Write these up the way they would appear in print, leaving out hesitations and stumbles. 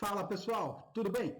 Fala pessoal, tudo bem?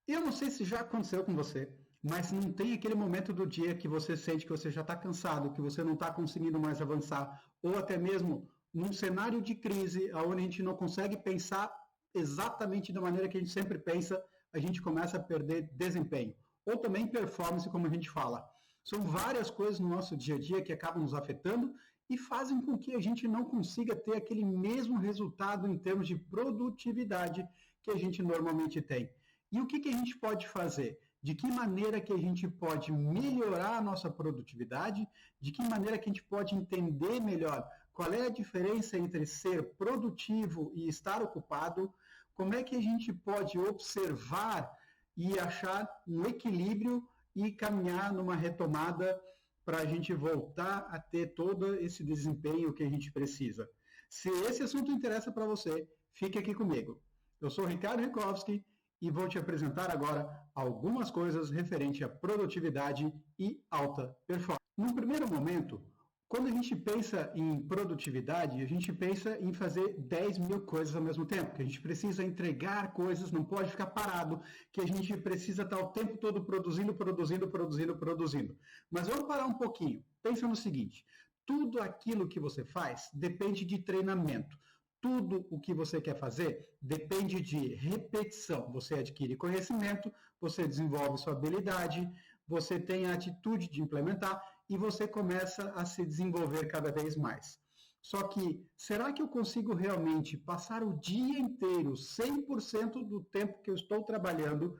Eu não sei se já aconteceu com você, mas não tem aquele momento do dia que você sente que você já está cansado, que você não está conseguindo mais avançar, ou até mesmo num cenário de crise, onde a gente não consegue pensar exatamente da maneira que a gente sempre pensa, a gente começa a perder desempenho, ou também performance, como a gente fala. São várias coisas no nosso dia a dia que acabam nos afetando e fazem com que a gente não consiga ter aquele mesmo resultado em termos de produtividade que a gente normalmente tem. E o que a gente pode fazer? De que maneira que a gente pode melhorar a nossa produtividade? De que maneira que a gente pode entender melhor qual é a diferença entre ser produtivo e estar ocupado? Como é que a gente pode observar e achar um equilíbrio e caminhar numa retomada para a gente voltar a ter todo esse desempenho que a gente precisa? Se esse assunto interessa para você, fique aqui comigo. Eu sou o Ricardo Rikovski e vou te apresentar agora algumas coisas referente à produtividade e alta performance. Num primeiro momento, quando a gente pensa em produtividade, a gente pensa em fazer 10 mil coisas ao mesmo tempo, que a gente precisa entregar coisas, não pode ficar parado, que a gente precisa estar o tempo todo produzindo. Mas vamos parar um pouquinho. Pensa no seguinte, tudo aquilo que você faz depende de treinamento. Tudo o que você quer fazer depende de repetição. Você adquire conhecimento, você desenvolve sua habilidade, você tem a atitude de implementar e você começa a se desenvolver cada vez mais. Só que, será que eu consigo realmente passar o dia inteiro, 100% do tempo que eu estou trabalhando,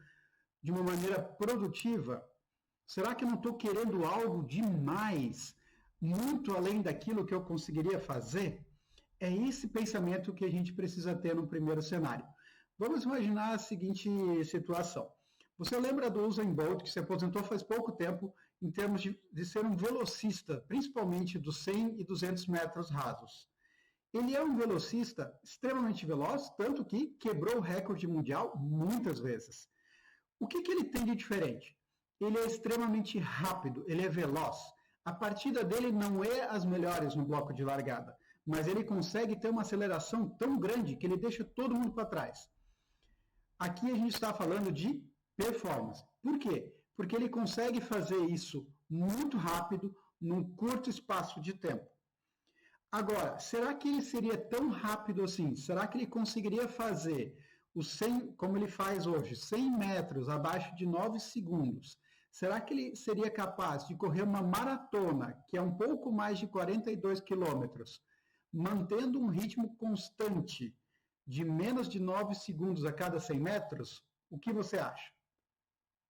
de uma maneira produtiva? Será que eu não estou querendo algo demais, muito além daquilo que eu conseguiria fazer? É esse pensamento que a gente precisa ter no primeiro cenário. Vamos imaginar a seguinte situação. Você lembra do Usain Bolt, que se aposentou faz pouco tempo, em termos de ser um velocista, principalmente dos 100 e 200 metros rasos. Ele é um velocista extremamente veloz, tanto que quebrou o recorde mundial muitas vezes. O que ele tem de diferente? Ele é extremamente rápido, ele é veloz. A partida dele não é as melhores no bloco de largada, mas ele consegue ter uma aceleração tão grande que ele deixa todo mundo para trás. Aqui a gente está falando de performance. Por quê? Porque ele consegue fazer isso muito rápido, num curto espaço de tempo. Agora, será que ele seria tão rápido assim? Será que ele conseguiria fazer os 100, como ele faz hoje, 100 metros abaixo de 9 segundos? Será que ele seria capaz de correr uma maratona, que é um pouco mais de 42 quilômetros, mantendo um ritmo constante de menos de 9 segundos a cada 100 metros? O que você acha?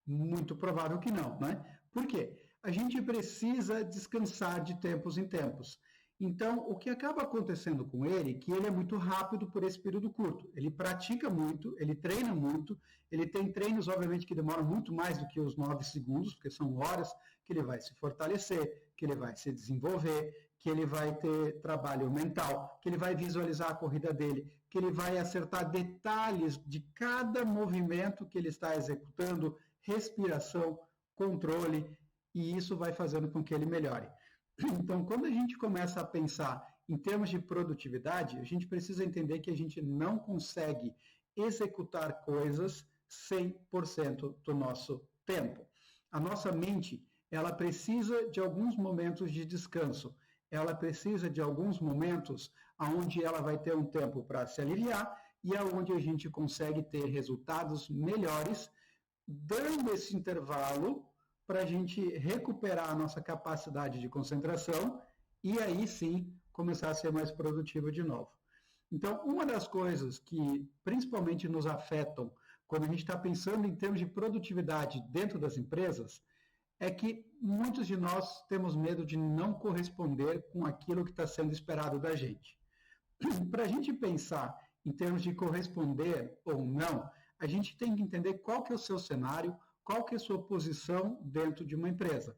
Muito provável que não, né? Por quê? A gente precisa descansar de tempos em tempos. Então, o que acaba acontecendo com ele é que ele é muito rápido por esse período curto. Ele pratica muito, ele treina muito, ele tem treinos, obviamente, que demoram muito mais do que os 9 segundos, porque são horas que ele vai se fortalecer, que ele vai se desenvolver, que ele vai ter trabalho mental, que ele vai visualizar a corrida dele, que ele vai acertar detalhes de cada movimento que ele está executando, respiração, controle, e isso vai fazendo com que ele melhore. Então, quando a gente começa a pensar em termos de produtividade, a gente precisa entender que a gente não consegue executar coisas 100% do nosso tempo. A nossa mente, ela precisa de alguns momentos de descanso, ela precisa de alguns momentos onde ela vai ter um tempo para se aliviar e aonde a gente consegue ter resultados melhores, dando esse intervalo para a gente recuperar a nossa capacidade de concentração e aí sim começar a ser mais produtivo de novo. Então, uma das coisas que principalmente nos afetam quando a gente está pensando em termos de produtividade dentro das empresas é que muitos de nós temos medo de não corresponder com aquilo que está sendo esperado da gente. Para a gente pensar em termos de corresponder ou não, a gente tem que entender qual que é o seu cenário, qual que é a sua posição dentro de uma empresa.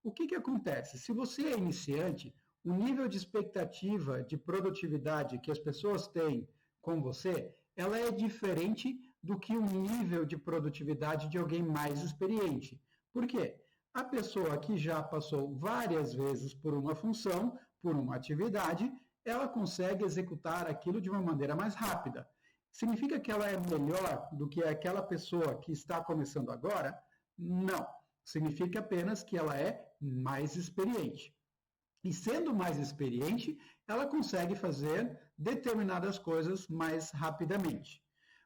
O que acontece? Se você é iniciante, o nível de expectativa de produtividade que as pessoas têm com você, ela é diferente do que o nível de produtividade de alguém mais experiente. Por quê? A pessoa que já passou várias vezes por uma função, por uma atividade, ela consegue executar aquilo de uma maneira mais rápida. Significa que ela é melhor do que aquela pessoa que está começando agora? Não. Significa apenas que ela é mais experiente. E sendo mais experiente, ela consegue fazer determinadas coisas mais rapidamente.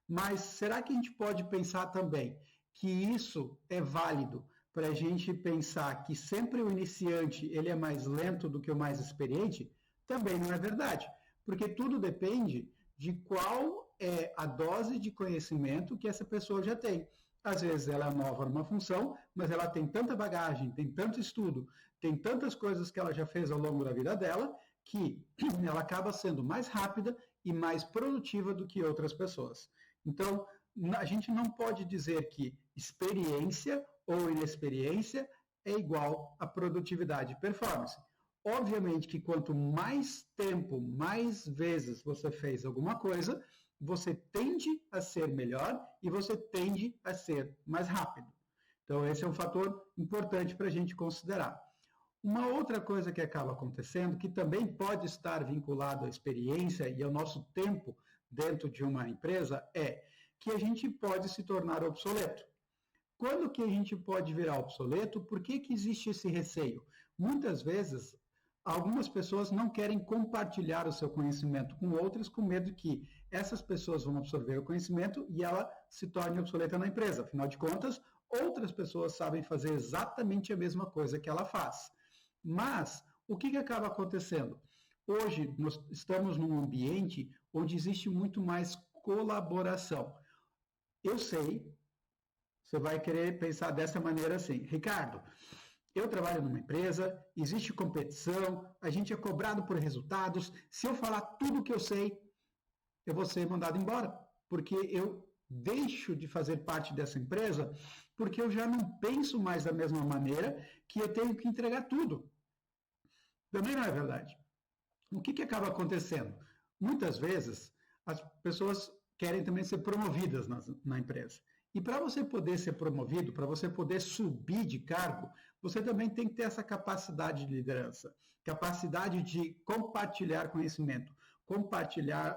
Mas será que a gente pode pensar também que isso é válido para a gente pensar que sempre o iniciante ele é mais lento do que o mais experiente? Também não é verdade, porque tudo depende de qual é a dose de conhecimento que essa pessoa já tem. Às vezes ela é nova numa função, mas ela tem tanta bagagem, tem tanto estudo, tem tantas coisas que ela já fez ao longo da vida dela, que ela acaba sendo mais rápida e mais produtiva do que outras pessoas. Então, a gente não pode dizer que experiência ou inexperiência é igual a produtividade e performance. Obviamente que quanto mais tempo, mais vezes você fez alguma coisa, você tende a ser melhor e você tende a ser mais rápido. Então, esse é um fator importante para a gente considerar. Uma outra coisa que acaba acontecendo, que também pode estar vinculado à experiência e ao nosso tempo dentro de uma empresa, é que a gente pode se tornar obsoleto. Quando que a gente pode virar obsoleto? Por que existe esse receio? Muitas vezes, algumas pessoas não querem compartilhar o seu conhecimento com outras, com medo que essas pessoas vão absorver o conhecimento e ela se torne obsoleta na empresa. Afinal de contas, outras pessoas sabem fazer exatamente a mesma coisa que ela faz. Mas, o que acaba acontecendo? Hoje, nós estamos num ambiente onde existe muito mais colaboração. Eu sei, você vai querer pensar dessa maneira assim, Ricardo, eu trabalho numa empresa, existe competição, a gente é cobrado por resultados, se eu falar tudo o que eu sei, eu vou ser mandado embora, porque eu deixo de fazer parte dessa empresa, porque eu já não penso mais da mesma maneira que eu tenho que entregar tudo. Também não é verdade. O que acaba acontecendo? Muitas vezes, as pessoas querem também ser promovidas na empresa. E para você poder ser promovido, para você poder subir de cargo, você também tem que ter essa capacidade de liderança, capacidade de compartilhar conhecimento, compartilhar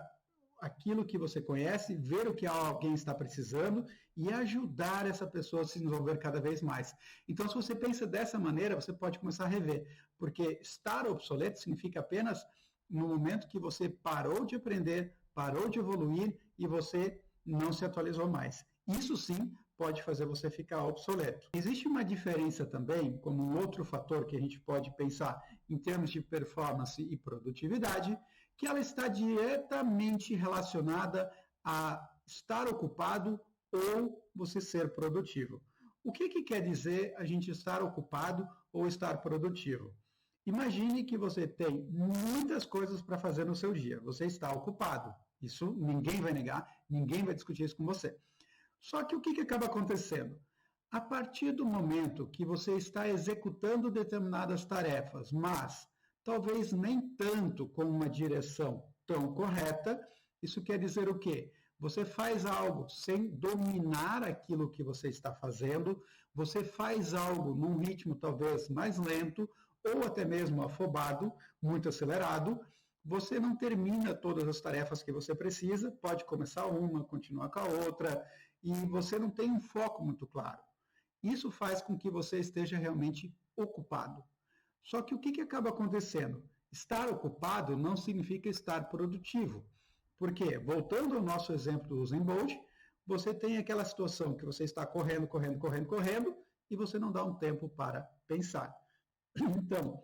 aquilo que você conhece, ver o que alguém está precisando e ajudar essa pessoa a se desenvolver cada vez mais. Então, se você pensa dessa maneira, você pode começar a rever, porque estar obsoleto significa apenas no momento que você parou de aprender, parou de evoluir e você não se atualizou mais. Isso sim pode fazer você ficar obsoleto. Existe uma diferença também, como um outro fator que a gente pode pensar em termos de performance e produtividade, que ela está diretamente relacionada a estar ocupado ou você ser produtivo. O que quer dizer a gente estar ocupado ou estar produtivo? Imagine que você tem muitas coisas para fazer no seu dia. Você está ocupado. Isso ninguém vai negar, ninguém vai discutir isso com você. Só que o que acaba acontecendo? A partir do momento que você está executando determinadas tarefas, mas talvez nem tanto com uma direção tão correta, isso quer dizer o quê? Você faz algo sem dominar aquilo que você está fazendo, você faz algo num ritmo talvez mais lento, ou até mesmo afobado, muito acelerado, você não termina todas as tarefas que você precisa, pode começar uma, continuar com a outra, e você não tem um foco muito claro. Isso faz com que você esteja realmente ocupado. Só que o que acaba acontecendo? Estar ocupado não significa estar produtivo. Porque, voltando ao nosso exemplo do Usain Bolt, você tem aquela situação que você está correndo, e você não dá um tempo para pensar. Então,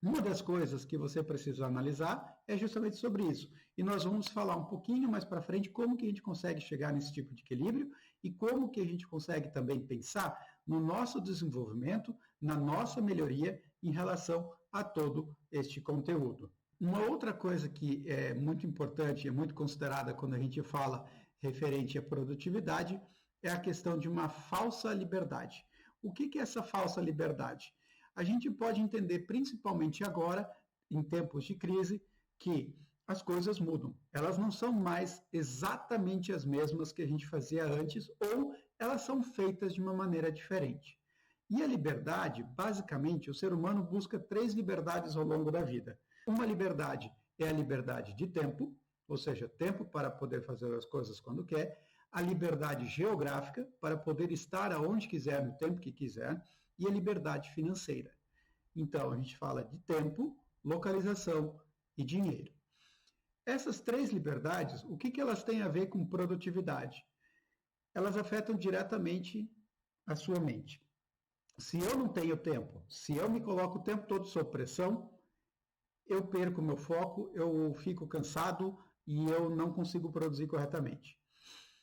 uma das coisas que você precisa analisar é justamente sobre isso. E nós vamos falar um pouquinho mais para frente como que a gente consegue chegar nesse tipo de equilíbrio e como que a gente consegue também pensar no nosso desenvolvimento, na nossa melhoria em relação a todo este conteúdo. Uma outra coisa que é muito importante, é muito considerada quando a gente fala referente à produtividade, é a questão de uma falsa liberdade. O que é essa falsa liberdade? A gente pode entender, principalmente agora, em tempos de crise, que as coisas mudam. Elas não são mais exatamente as mesmas que a gente fazia antes, ou elas são feitas de uma maneira diferente. E a liberdade, basicamente, o ser humano busca 3 liberdades ao longo da vida. Uma liberdade é a liberdade de tempo, ou seja, tempo para poder fazer as coisas quando quer, a liberdade geográfica, para poder estar aonde quiser, no tempo que quiser, e a liberdade financeira. Então, a gente fala de tempo, localização e dinheiro. Essas três liberdades, o que elas têm a ver com produtividade? Elas afetam diretamente a sua mente. Se eu não tenho tempo, se eu me coloco o tempo todo sob pressão, eu perco meu foco, eu fico cansado e eu não consigo produzir corretamente.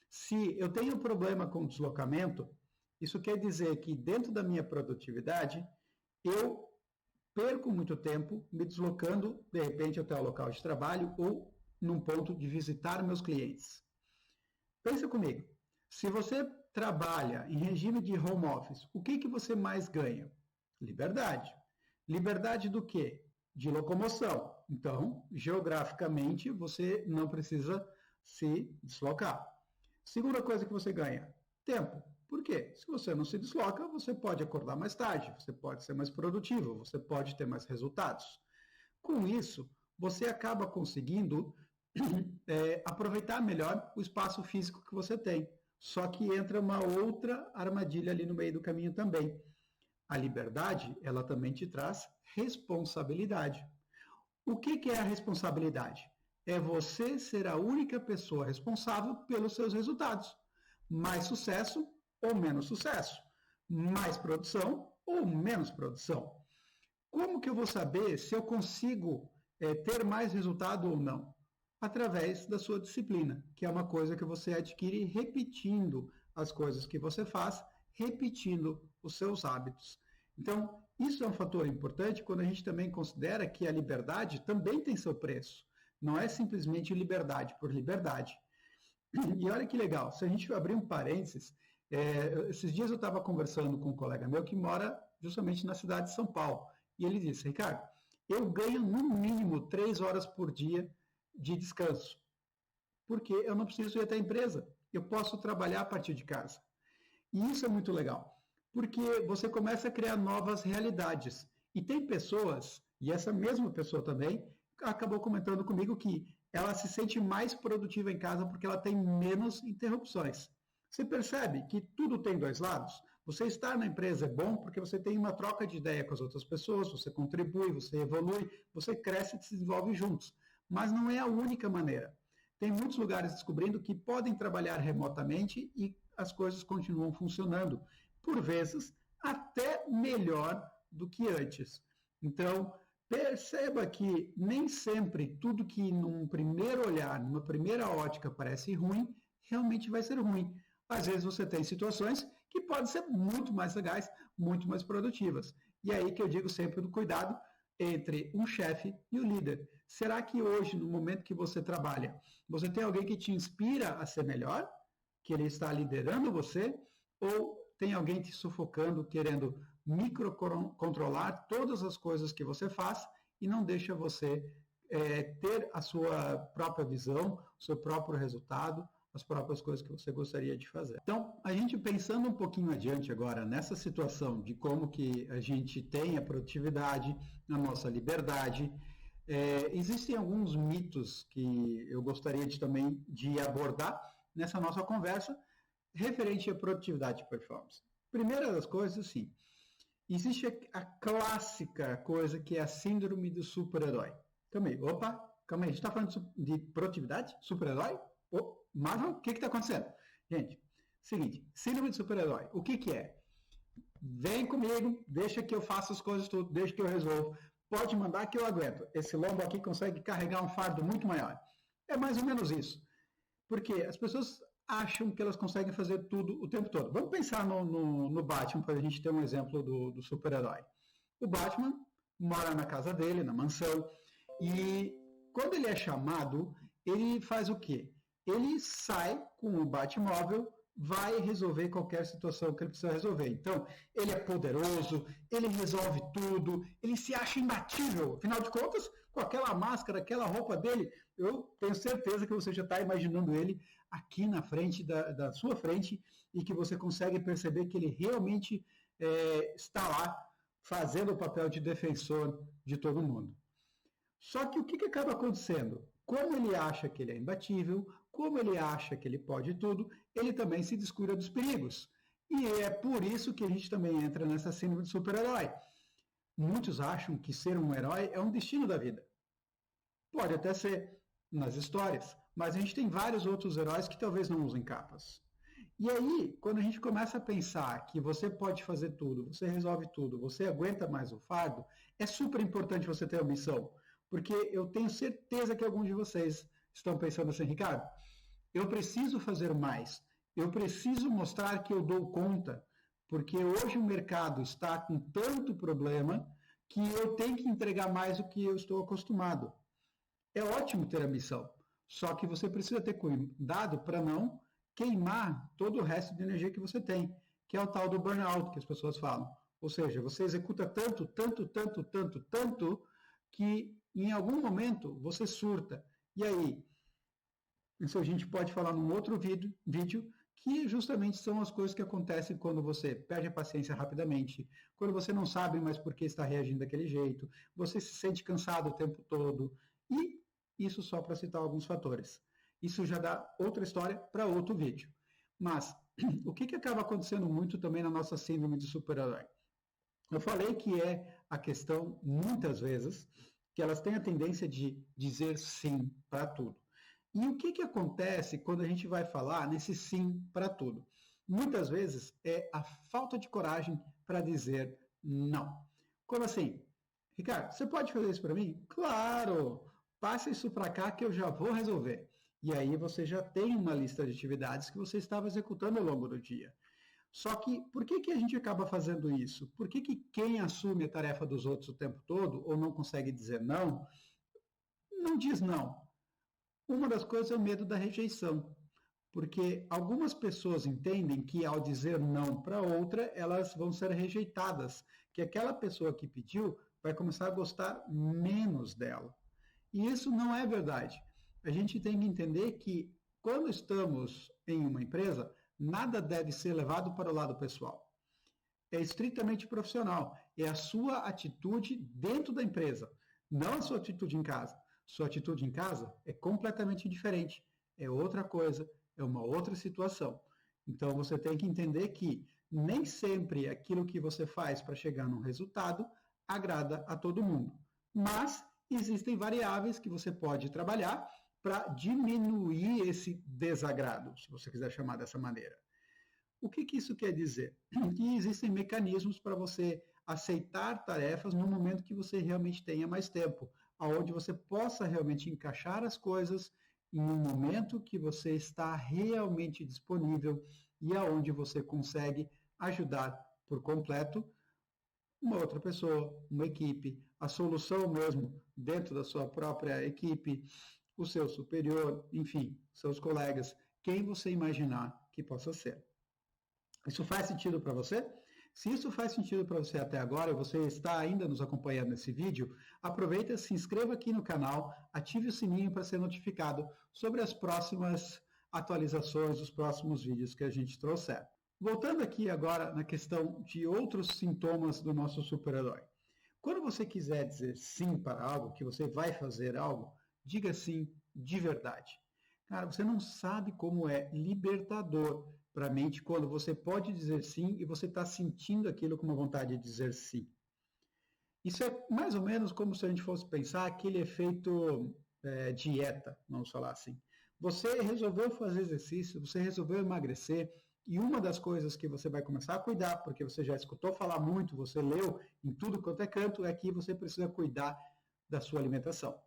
Se eu tenho problema com deslocamento, isso quer dizer que dentro da minha produtividade, eu perco muito tempo me deslocando, de repente, até o local de trabalho ou num ponto de visitar meus clientes. Pensa comigo, se você trabalha em regime de home office, o que você mais ganha? Liberdade. Liberdade do quê? De locomoção. Então, geograficamente, você não precisa se deslocar. Segunda coisa que você ganha, tempo. Por quê? Se você não se desloca, você pode acordar mais tarde, você pode ser mais produtivo, você pode ter mais resultados. Com isso, você acaba conseguindo aproveitar melhor o espaço físico que você tem. Só que entra uma outra armadilha ali no meio do caminho também. A liberdade, ela também te traz responsabilidade. O que é a responsabilidade? É você ser a única pessoa responsável pelos seus resultados. Mais sucesso ou menos sucesso. Mais produção ou menos produção. Como que eu vou saber se eu consigo ter mais resultado ou não? Através da sua disciplina, que é uma coisa que você adquire repetindo as coisas que você faz, repetindo os seus hábitos. Então, isso é um fator importante quando a gente também considera que a liberdade também tem seu preço. Não é simplesmente liberdade por liberdade. E olha que legal, se a gente abrir um parênteses, esses dias eu estava conversando com um colega meu que mora justamente na cidade de São Paulo. E ele disse, Ricardo, eu ganho no mínimo 3 horas por dia de descanso, porque eu não preciso ir até a empresa, eu posso trabalhar a partir de casa. E isso é muito legal, porque você começa a criar novas realidades. E tem pessoas, e essa mesma pessoa também, acabou comentando comigo que ela se sente mais produtiva em casa porque ela tem menos interrupções. Você percebe que tudo tem dois lados? Você estar na empresa é bom porque você tem uma troca de ideia com as outras pessoas, você contribui, você evolui, você cresce e se desenvolve juntos. Mas não é a única maneira. Tem muitos lugares descobrindo que podem trabalhar remotamente e as coisas continuam funcionando, por vezes até melhor do que antes. Então, perceba que nem sempre tudo que num primeiro olhar, numa primeira ótica parece ruim, realmente vai ser ruim. Às vezes você tem situações que podem ser muito mais legais, muito mais produtivas. E é aí que eu digo sempre do cuidado entre um chefe e o líder. Será que hoje, no momento que você trabalha, você tem alguém que te inspira a ser melhor? Que ele está liderando você? Ou tem alguém te sufocando, querendo microcontrolar todas as coisas que você faz e não deixa você ter a sua própria visão, o seu próprio resultado, as próprias coisas que você gostaria de fazer. Então, a gente pensando um pouquinho adiante agora nessa situação de como que a gente tem a produtividade, a nossa liberdade, existem alguns mitos que eu gostaria também de abordar nessa nossa conversa referente à produtividade e performance. Primeira das coisas, assim, existe a clássica coisa que é a síndrome do super-herói. Calma aí, a gente está falando de produtividade? Super-herói? Marvel, o que está acontecendo? Gente, seguinte, síndrome de super-herói, o que é? Vem comigo, deixa que eu faça as coisas tudo, deixa que eu resolvo, pode mandar que eu aguento. Esse lombo aqui consegue carregar um fardo muito maior. É mais ou menos isso. Porque as pessoas acham que elas conseguem fazer tudo o tempo todo. Vamos pensar no Batman, para a gente ter um exemplo do super-herói. O Batman mora na casa dele, na mansão, e quando ele é chamado, ele faz o quê? Ele sai com o Batmóvel, vai resolver qualquer situação que ele precisa resolver. Então, ele é poderoso, ele resolve tudo, ele se acha imbatível. Afinal de contas, com aquela máscara, aquela roupa dele, eu tenho certeza que você já está imaginando ele aqui na frente, da sua frente, e que você consegue perceber que ele realmente está lá fazendo o papel de defensor de todo mundo. Só que o que acaba acontecendo? como ele acha que ele é imbatível, como ele acha que ele pode tudo, ele também se descuida dos perigos. E é por isso que a gente também entra nessa síndrome de super-herói. Muitos acham que ser um herói é um destino da vida. Pode até ser nas histórias, mas a gente tem vários outros heróis que talvez não usem capas. E aí, quando a gente começa a pensar que você pode fazer tudo, você resolve tudo, você aguenta mais o fardo, é super importante você ter uma missão. Porque eu tenho certeza que alguns de vocês estão pensando assim, Ricardo, eu preciso fazer mais, eu preciso mostrar que eu dou conta, porque hoje o mercado está com tanto problema que eu tenho que entregar mais do que eu estou acostumado. É ótimo ter ambição, só que você precisa ter cuidado para não queimar todo o resto de energia que você tem, que é o tal do burnout que as pessoas falam. Ou seja, você executa tanto, tanto, tanto, tanto, tanto, que em algum momento você surta. E aí, isso a gente pode falar num outro vídeo que justamente são as coisas que acontecem quando você perde a paciência rapidamente, quando você não sabe mais por que está reagindo daquele jeito, você se sente cansado o tempo todo, e isso só para citar alguns fatores. Isso já dá outra história para outro vídeo. Mas o que acaba acontecendo muito também na nossa síndrome de super-herói? Eu falei que é a questão, muitas vezes, que elas têm a tendência de dizer sim para tudo. E o que acontece quando a gente vai falar nesse sim para tudo? Muitas vezes é a falta de coragem para dizer não. Como assim? Ricardo, você pode fazer isso para mim? Claro! Passa isso para cá que eu já vou resolver. E aí você já tem uma lista de atividades que você estava executando ao longo do dia. Só que por que a gente acaba fazendo isso? Por que quem assume a tarefa dos outros o tempo todo ou não consegue dizer não, não diz não? Uma das coisas é o medo da rejeição, porque algumas pessoas entendem que ao dizer não para outra, elas vão ser rejeitadas, que aquela pessoa que pediu vai começar a gostar menos dela. E isso não é verdade. A gente tem que entender que quando estamos em uma empresa, nada deve ser levado para o lado pessoal. É estritamente profissional, é a sua atitude dentro da empresa, não a sua atitude em casa. Sua atitude em casa é completamente diferente, é outra coisa, é uma outra situação. Então você tem que entender que nem sempre aquilo que você faz para chegar num resultado agrada a todo mundo. Mas existem variáveis que você pode trabalhar para diminuir esse desagrado, se você quiser chamar dessa maneira. O que isso quer dizer? Que existem mecanismos para você aceitar tarefas no momento que você realmente tenha mais tempo, aonde você possa realmente encaixar as coisas em um momento que você está realmente disponível e aonde você consegue ajudar por completo uma outra pessoa, uma equipe, a solução mesmo dentro da sua própria equipe, o seu superior, enfim, seus colegas, quem você imaginar que possa ser. Isso faz sentido para você? Se isso faz sentido para você até agora, você está ainda nos acompanhando nesse vídeo, aproveita, se inscreva aqui no canal, ative o sininho para ser notificado sobre as próximas atualizações, os próximos vídeos que a gente trouxer. Voltando aqui agora na questão de outros sintomas do nosso super-herói. Quando você quiser dizer sim para algo, que você vai fazer algo, diga sim de verdade. Cara, você não sabe como é libertador para a mente quando você pode dizer sim e você está sentindo aquilo com uma vontade de dizer sim. Isso é mais ou menos como se a gente fosse pensar aquele efeito dieta, vamos falar assim. Você resolveu fazer exercício, você resolveu emagrecer, e uma das coisas que você vai começar a cuidar, porque você já escutou falar muito, você leu em tudo quanto é canto, é que você precisa cuidar da sua alimentação.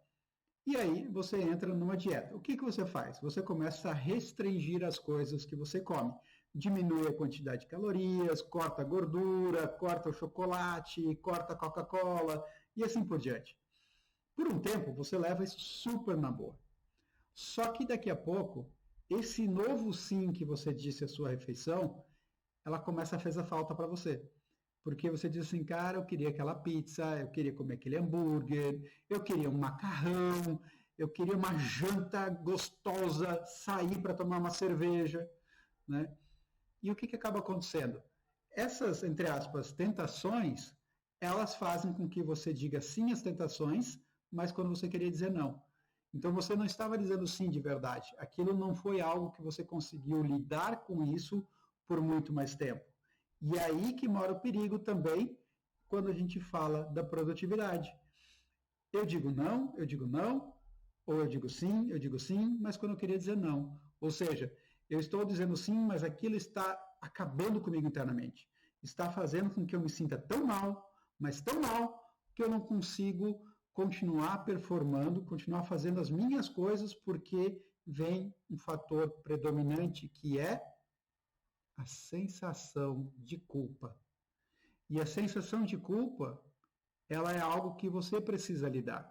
E aí você entra numa dieta. O que você faz? Você começa a restringir as coisas que você come. Diminui a quantidade de calorias, corta a gordura, corta o chocolate, corta a Coca-Cola e assim por diante. Por um tempo você leva isso super na boa. Só que daqui a pouco, esse novo sim que você disse à sua refeição, ela começa a fazer falta para você. Porque você diz assim, cara, eu queria aquela pizza, eu queria comer aquele hambúrguer, eu queria um macarrão, eu queria uma janta gostosa, sair para tomar uma cerveja, né? E o que acaba acontecendo? Essas, entre aspas, tentações, elas fazem com que você diga sim às tentações, mas quando você queria dizer não. Então você não estava dizendo sim de verdade. Aquilo não foi algo que você conseguiu lidar com isso por muito mais tempo. E é aí que mora o perigo também quando a gente fala da produtividade. Eu digo não, ou eu digo sim, mas quando eu queria dizer não. Ou seja, eu estou dizendo sim, mas aquilo está acabando comigo internamente. Está fazendo com que eu me sinta tão mal, mas tão mal, que eu não consigo continuar performando, continuar fazendo as minhas coisas, porque vem um fator predominante que é a sensação de culpa. E a sensação de culpa, ela é algo que você precisa lidar.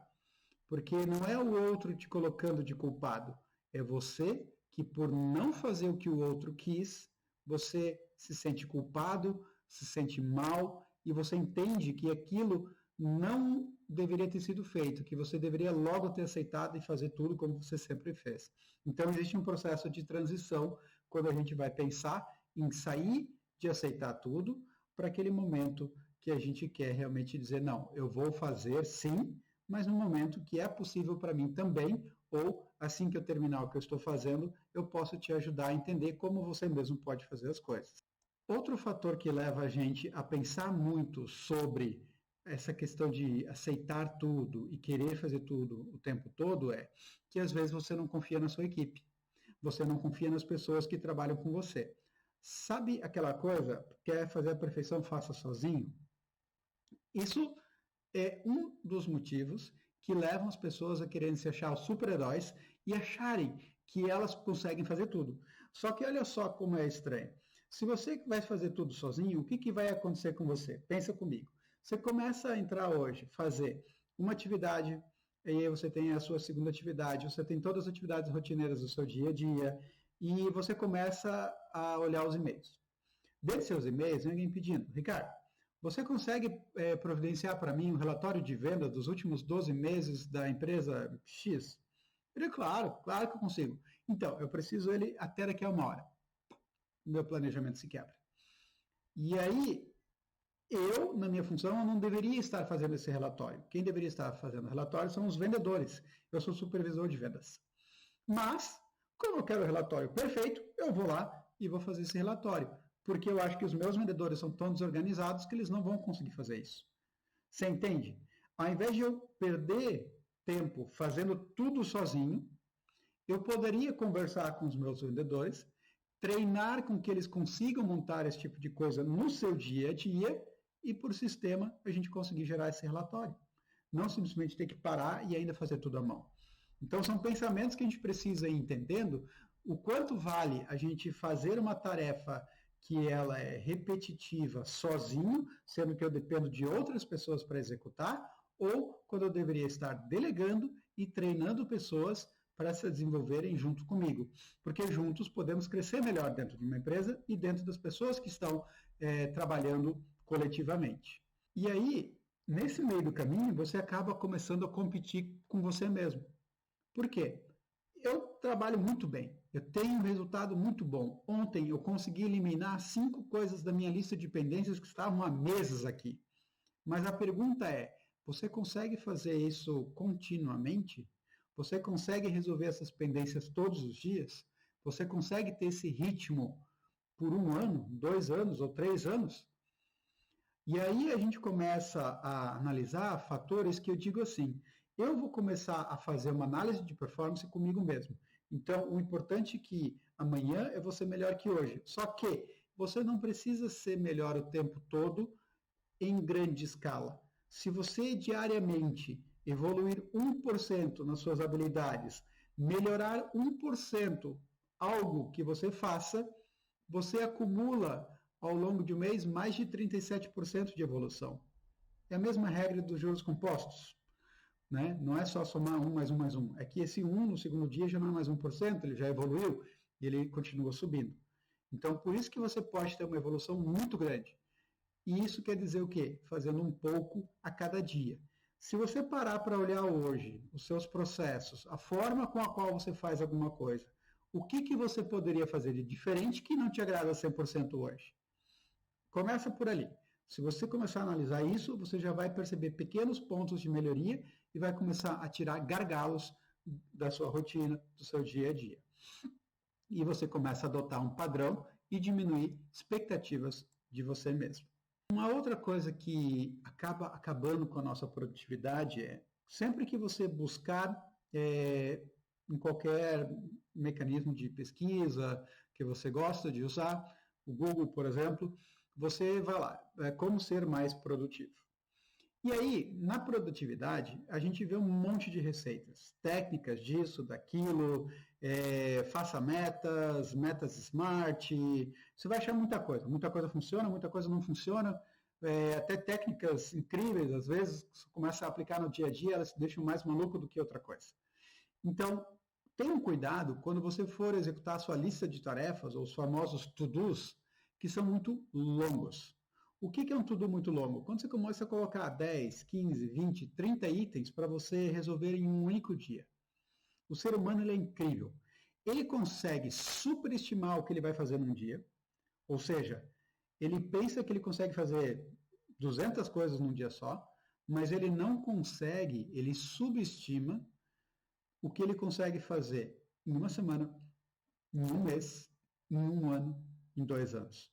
Porque não é o outro te colocando de culpado, é você que, por não fazer o que o outro quis, você se sente culpado, se sente mal e você entende que aquilo não deveria ter sido feito, que você deveria logo ter aceitado e fazer tudo como você sempre fez. Então, existe um processo de transição quando a gente vai pensar em sair de aceitar tudo para aquele momento que a gente quer realmente dizer, não, eu vou fazer sim, mas no momento que é possível para mim também, ou assim que eu terminar o que eu estou fazendo, eu posso te ajudar a entender como você mesmo pode fazer as coisas. Outro fator que leva a gente a pensar muito sobre essa questão de aceitar tudo e querer fazer tudo o tempo todo é que às vezes você não confia na sua equipe, você não confia nas pessoas que trabalham com você. Sabe aquela coisa, quer fazer a perfeição, faça sozinho? Isso é um dos motivos que levam as pessoas a quererem se achar super-heróis e acharem que elas conseguem fazer tudo. Só que olha só como é estranho. Se você vai fazer tudo sozinho, o que, que vai acontecer com você? Pensa comigo. Você começa a entrar hoje, fazer uma atividade, e aí você tem a sua segunda atividade, você tem todas as atividades rotineiras do seu dia a dia, e você começa a olhar os e-mails. Dentre seus e-mails, vem alguém pedindo, Ricardo, você consegue providenciar para mim um relatório de venda dos últimos 12 meses da empresa X? Eu digo, claro, claro que eu consigo. Então, eu preciso ele até daqui a uma hora. Meu planejamento se quebra. E aí, eu, na minha função, eu não deveria estar fazendo esse relatório. Quem deveria estar fazendo o relatório são os vendedores. Eu sou supervisor de vendas. Mas, como eu quero o relatório perfeito, eu vou lá e vou fazer esse relatório. Porque eu acho que os meus vendedores são tão desorganizados que eles não vão conseguir fazer isso. Você entende? Ao invés de eu perder tempo fazendo tudo sozinho, eu poderia conversar com os meus vendedores, treinar com que eles consigam montar esse tipo de coisa no seu dia a dia e, por sistema, a gente conseguir gerar esse relatório. Não simplesmente ter que parar e ainda fazer tudo à mão. Então, são pensamentos que a gente precisa ir entendendo o quanto vale a gente fazer uma tarefa que ela é repetitiva sozinho, sendo que eu dependo de outras pessoas para executar, ou quando eu deveria estar delegando e treinando pessoas para se desenvolverem junto comigo. Porque juntos podemos crescer melhor dentro de uma empresa e dentro das pessoas que estão trabalhando coletivamente. E aí, nesse meio do caminho, você acaba começando a competir com você mesmo. Por quê? Eu trabalho muito bem, eu tenho um resultado muito bom. Ontem eu consegui eliminar 5 coisas da minha lista de pendências que estavam há meses aqui. Mas a pergunta é, você consegue fazer isso continuamente? Você consegue resolver essas pendências todos os dias? Você consegue ter esse ritmo por 1 ano, 2 anos ou 3 anos? E aí a gente começa a analisar fatores que eu digo assim, eu vou começar a fazer uma análise de performance comigo mesmo. Então, o importante é que amanhã eu vou ser melhor que hoje. Só que você não precisa ser melhor o tempo todo em grande escala. Se você diariamente evoluir 1% nas suas habilidades, melhorar 1% algo que você faça, você acumula ao longo de um mês mais de 37% de evolução. É a mesma regra dos juros compostos. Né? Não é só somar 1 mais 1 mais 1. É que esse 1 no segundo dia já não é mais 1%, ele já evoluiu e ele continua subindo. Então, por isso que você pode ter uma evolução muito grande. E isso quer dizer o quê? Fazendo um pouco a cada dia. Se você parar para olhar hoje os seus processos, a forma com a qual você faz alguma coisa, o que, que você poderia fazer de diferente que não te agrada 100% hoje? Começa por ali. Se você começar a analisar isso, você já vai perceber pequenos pontos de melhoria e vai começar a tirar gargalos da sua rotina, do seu dia a dia. E você começa a adotar um padrão e diminuir expectativas de você mesmo. Uma outra coisa que acaba acabando com a nossa produtividade é, sempre que você buscar em qualquer mecanismo de pesquisa que você gosta de usar, o Google, por exemplo, você vai lá, como ser mais produtivo. E aí, na produtividade, a gente vê um monte de receitas, técnicas disso, daquilo, faça metas, metas smart, você vai achar muita coisa funciona, muita coisa não funciona, até técnicas incríveis, às vezes, você começa a aplicar no dia a dia, elas te deixam mais maluco do que outra coisa. Então, tenha cuidado quando você for executar a sua lista de tarefas, ou os famosos to-dos, que são muito longos. O que é um to-do muito longo? Quando você começa a colocar 10, 15, 20, 30 itens para você resolver em um único dia. O ser humano ele é incrível. Ele consegue superestimar o que ele vai fazer num dia, ou seja, ele pensa que ele consegue fazer 200 coisas num dia só, mas ele não consegue, ele subestima o que ele consegue fazer em uma semana, em um mês, em um ano, em 2 anos.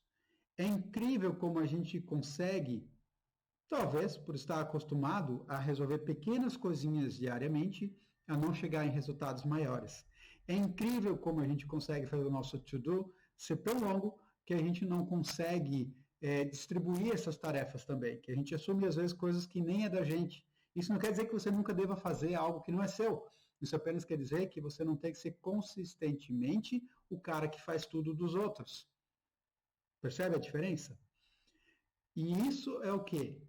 É incrível como a gente consegue, talvez por estar acostumado a resolver pequenas coisinhas diariamente, a não chegar em resultados maiores. É incrível como a gente consegue fazer o nosso to-do ser tão longo que a gente não consegue distribuir essas tarefas também, que a gente assume às vezes coisas que nem é da gente. Isso não quer dizer que você nunca deva fazer algo que não é seu. Isso apenas quer dizer que você não tem que ser consistentemente o cara que faz tudo dos outros. Percebe a diferença? E isso é o quê?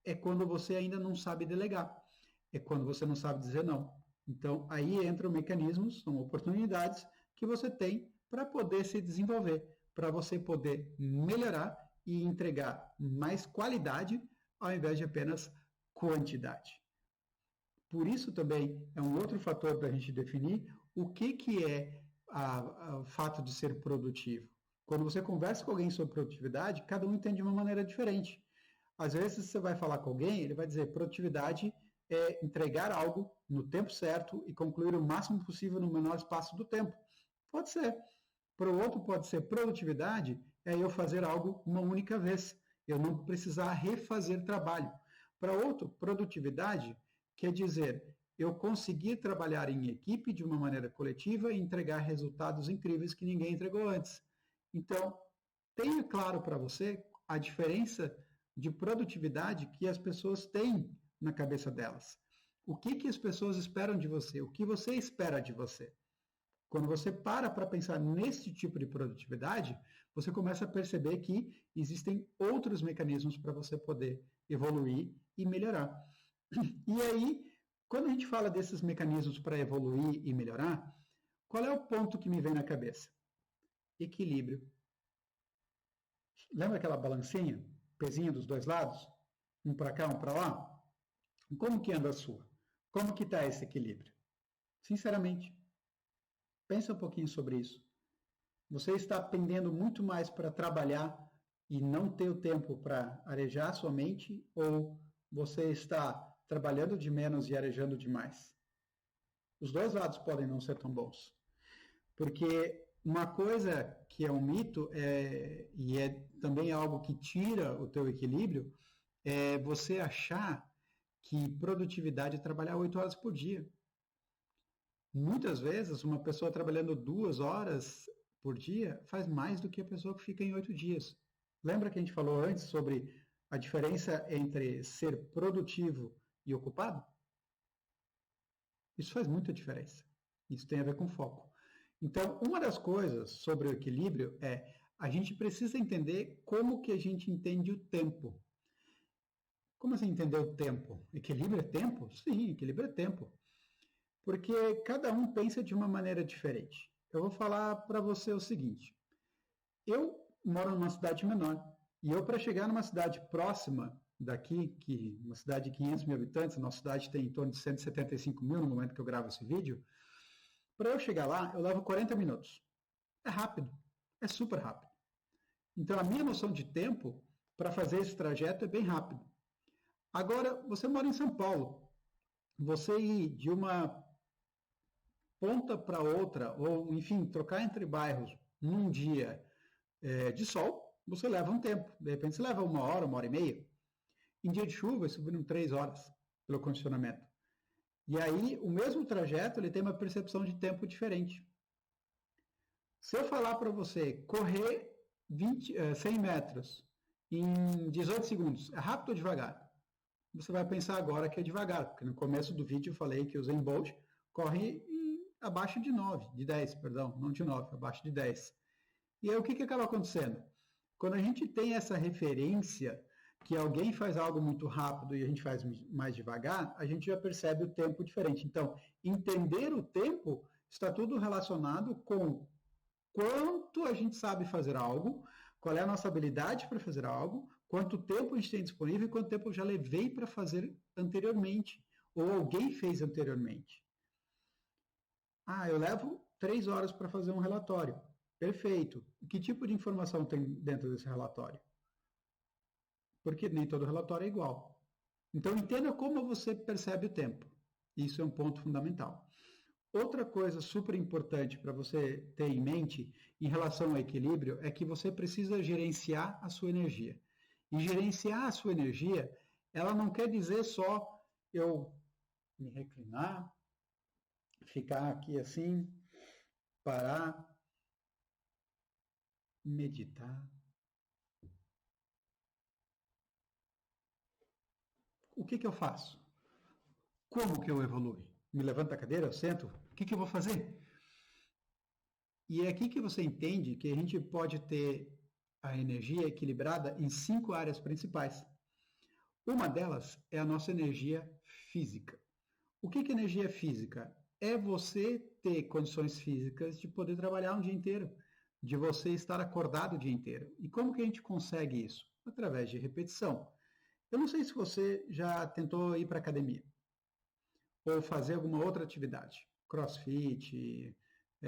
É quando você ainda não sabe delegar. É quando você não sabe dizer não. Então, aí entram mecanismos, são oportunidades que você tem para poder se desenvolver, para você poder melhorar e entregar mais qualidade ao invés de apenas quantidade. Por isso também é um outro fator para a gente definir o que é o fato de ser produtivo. Quando você conversa com alguém sobre produtividade, cada um entende de uma maneira diferente. Às vezes você vai falar com alguém, ele vai dizer produtividade é entregar algo no tempo certo e concluir o máximo possível no menor espaço do tempo. Pode ser. Para o outro pode ser produtividade é eu fazer algo uma única vez, eu não precisar refazer trabalho. Para outro, produtividade quer dizer eu conseguir trabalhar em equipe de uma maneira coletiva e entregar resultados incríveis que ninguém entregou antes. Então, tenha claro para você a diferença de produtividade que as pessoas têm na cabeça delas. O que as pessoas esperam de você? O que você espera de você? Quando você para pensar nesse tipo de produtividade, você começa a perceber que existem outros mecanismos para você poder evoluir e melhorar. E aí, quando a gente fala desses mecanismos para evoluir e melhorar, qual é o ponto que me vem na cabeça? Equilíbrio. Lembra aquela balancinha? Pezinho dos dois lados? Um para cá, um para lá? Como que anda a sua? Como que está esse equilíbrio? Sinceramente, pensa um pouquinho sobre isso. Você está pendendo muito mais para trabalhar e não ter o tempo para arejar a sua mente, ou você está trabalhando de menos e arejando demais? Os dois lados podem não ser tão bons. Porque uma coisa que é um mito e é também algo que tira o teu equilíbrio é você achar que produtividade é trabalhar 8 horas por dia. Muitas vezes, uma pessoa trabalhando 2 horas por dia faz mais do que a pessoa que fica em 8 dias. Lembra que a gente falou antes sobre a diferença entre ser produtivo e ocupado? Isso faz muita diferença. Isso tem a ver com foco. Então, uma das coisas sobre o equilíbrio é a gente precisa entender como que a gente entende o tempo. Como assim entender o tempo? Equilíbrio é tempo? Sim, equilíbrio é tempo. Porque cada um pensa de uma maneira diferente. Eu vou falar para você o seguinte. Eu moro numa cidade menor. E eu, para chegar numa cidade próxima daqui, uma cidade de 500 mil habitantes, a nossa cidade tem em torno de 175 mil no momento que eu gravo esse vídeo, para eu chegar lá, eu levo 40 minutos. É rápido. É super rápido. Então, a minha noção de tempo para fazer esse trajeto é bem rápido. Agora, você mora em São Paulo. Você ir de uma ponta para outra, ou enfim, trocar entre bairros num dia de sol, você leva um tempo. De repente você leva 1 hora, 1 hora e meia. Em dia de chuva, isso viram 3 horas pelo condicionamento. E aí, o mesmo trajeto, ele tem uma percepção de tempo diferente. Se eu falar para você correr 100 metros em 18 segundos, é rápido ou devagar? Você vai pensar agora que é devagar, porque no começo do vídeo eu falei que o Usain Bolt corre abaixo de 9, de 10, perdão, não de 9, abaixo de 10. E aí o que acaba acontecendo? Quando a gente tem essa referência que alguém faz algo muito rápido e a gente faz mais devagar, a gente já percebe o tempo diferente. Então, entender o tempo está tudo relacionado com quanto a gente sabe fazer algo, qual é a nossa habilidade para fazer algo, quanto tempo a gente tem disponível e quanto tempo eu já levei para fazer anteriormente, ou alguém fez anteriormente. Eu levo 3 horas para fazer um relatório. Perfeito. Que tipo de informação tem dentro desse relatório? Porque nem todo relatório é igual. Então, entenda como você percebe o tempo. Isso é um ponto fundamental. Outra coisa super importante para você ter em mente em relação ao equilíbrio é que você precisa gerenciar a sua energia. E gerenciar a sua energia, ela não quer dizer só eu me reclinar, ficar aqui assim, parar, meditar. O que eu faço? Como que eu evoluo? Me levanto da cadeira, eu sento? O que eu vou fazer? E é aqui que você entende que a gente pode ter a energia equilibrada em 5 áreas principais. Uma delas é a nossa energia física. O que é energia física? É você ter condições físicas de poder trabalhar um dia inteiro, de você estar acordado o dia inteiro. E como que a gente consegue isso? Através de repetição. Eu não sei se você já tentou ir para a academia ou fazer alguma outra atividade, crossfit,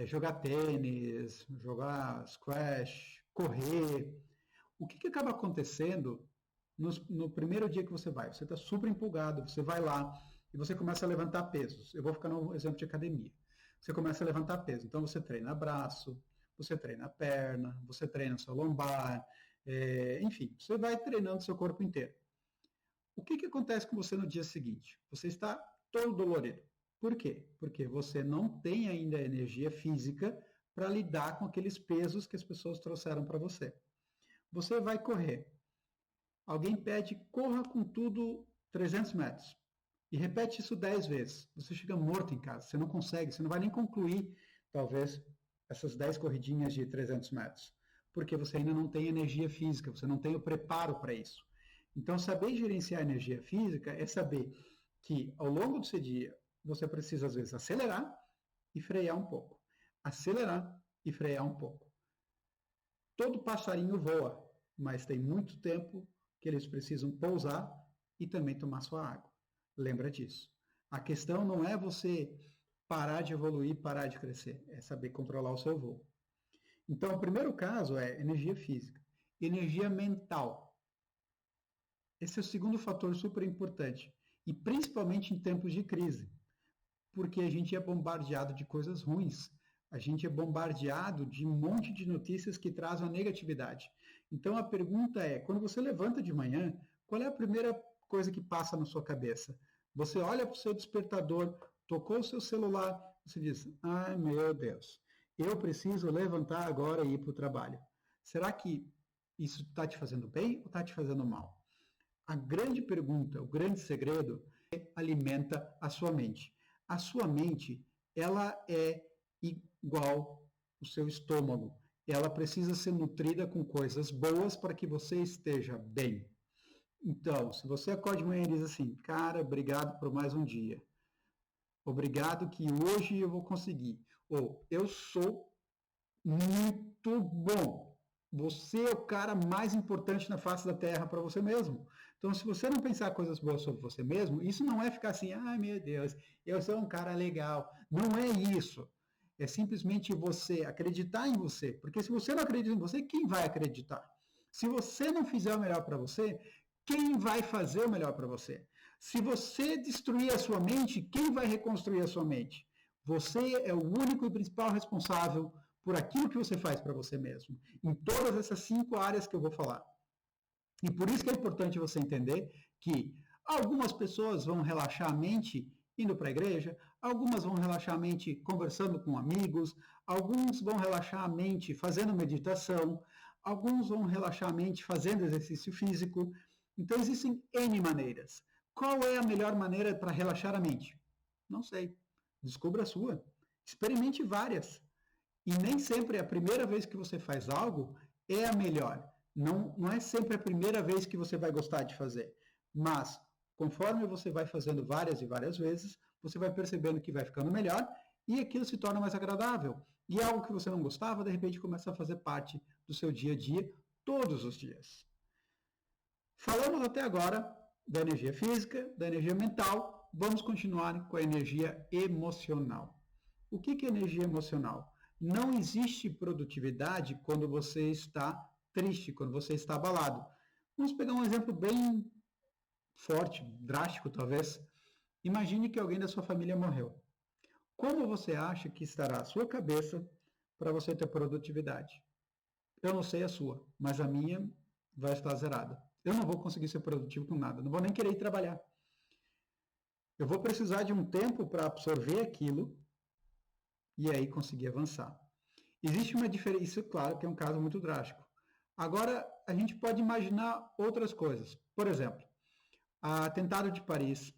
jogar tênis, jogar squash, correr. O que acaba acontecendo no primeiro dia que você vai? Você está super empolgado, você vai lá e você começa a levantar pesos. Eu vou ficar no exemplo de academia. Você começa a levantar peso. Então você treina braço, você treina perna, você treina seu lombar, enfim, você vai treinando seu corpo inteiro. O que acontece com você no dia seguinte? Você está todo dolorido. Por quê? Porque você não tem ainda energia física para lidar com aqueles pesos que as pessoas trouxeram para você. Você vai correr. Alguém pede, corra com tudo 300 metros. E repete isso 10 vezes. Você chega morto em casa, você não consegue, você não vai nem concluir, talvez, essas 10 corridinhas de 300 metros. Porque você ainda não tem energia física, você não tem o preparo para isso. Então, saber gerenciar a energia física é saber que, ao longo do seu dia, você precisa, às vezes, acelerar e frear um pouco. Acelerar e frear um pouco. Todo passarinho voa, mas tem muito tempo que eles precisam pousar e também tomar sua água. Lembra disso. A questão não é você parar de evoluir, parar de crescer. É saber controlar o seu voo. Então, o primeiro caso é energia física. Energia mental. Esse é o segundo fator super importante. E principalmente em tempos de crise. Porque a gente é bombardeado de coisas ruins. A gente é bombardeado de um monte de notícias que trazem a negatividade. Então a pergunta é, quando você levanta de manhã, qual é a primeira coisa que passa na sua cabeça? Você olha para o seu despertador, tocou o seu celular, você diz, ai meu Deus, eu preciso levantar agora e ir para o trabalho. Será que isso está te fazendo bem ou está te fazendo mal? A grande pergunta, o grande segredo é alimenta a sua mente. A sua mente, ela é igual o seu estômago. Ela precisa ser nutrida com coisas boas para que você esteja bem. Então, se você acorda de manhã e diz assim, cara, obrigado por mais um dia. Obrigado que hoje eu vou conseguir. Ou, eu sou muito bom. Você é o cara mais importante na face da Terra para você mesmo. Então, se você não pensar coisas boas sobre você mesmo, isso não é ficar assim, ai meu Deus, eu sou um cara legal. Não é isso. É simplesmente você acreditar em você. Porque se você não acredita em você, quem vai acreditar? Se você não fizer o melhor para você, quem vai fazer o melhor para você? Se você destruir a sua mente, quem vai reconstruir a sua mente? Você é o único e principal responsável por aquilo que você faz para você mesmo, em todas essas 5 áreas que eu vou falar. E por isso que é importante você entender que algumas pessoas vão relaxar a mente indo para a igreja, algumas vão relaxar a mente conversando com amigos, alguns vão relaxar a mente fazendo meditação, alguns vão relaxar a mente fazendo exercício físico. Então existem N maneiras. Qual é a melhor maneira para relaxar a mente? Não sei. Descubra a sua. Experimente várias. E nem sempre a primeira vez que você faz algo é a melhor. Não é sempre a primeira vez que você vai gostar de fazer. Mas, conforme você vai fazendo várias e várias vezes, você vai percebendo que vai ficando melhor e aquilo se torna mais agradável. E algo que você não gostava, de repente, começa a fazer parte do seu dia a dia, todos os dias. Falamos até agora da energia física, da energia mental, vamos continuar com a energia emocional. O que é energia emocional? Não existe produtividade quando você está triste, quando você está abalado. Vamos pegar um exemplo bem forte, drástico talvez. Imagine que alguém da sua família morreu. Como você acha que estará a sua cabeça para você ter produtividade? Eu não sei a sua, mas a minha vai estar zerada. Eu não vou conseguir ser produtivo com nada, não vou nem querer ir trabalhar. Eu vou precisar de um tempo para absorver aquilo e aí conseguir avançar. Existe uma diferença, isso claro que é um caso muito drástico. Agora, a gente pode imaginar outras coisas. Por exemplo, o atentado de Paris,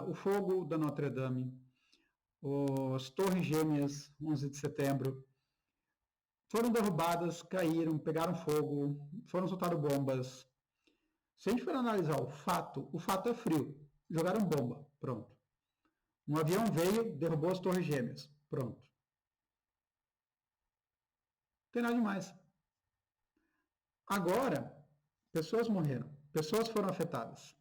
o fogo da Notre Dame, as Torres Gêmeas, 11 de setembro, foram derrubadas, caíram, pegaram fogo, foram soltadas bombas. Se a gente for analisar o fato é frio. Jogaram bomba, pronto. Um avião veio, derrubou as Torres Gêmeas, pronto. Não tem nada demais. Agora, pessoas morreram, pessoas foram afetadas.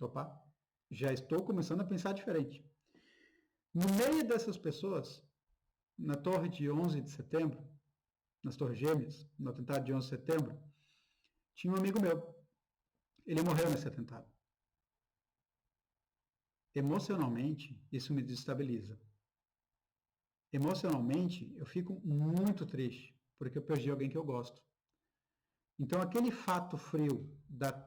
Opa, já estou começando a pensar diferente. No meio dessas pessoas, na torre de 11 de setembro, nas Torres Gêmeas, no atentado de 11 de setembro, tinha um amigo meu. Ele morreu nesse atentado. Emocionalmente, isso me desestabiliza. Emocionalmente, eu fico muito triste, porque eu perdi alguém que eu gosto. Então, aquele fato frio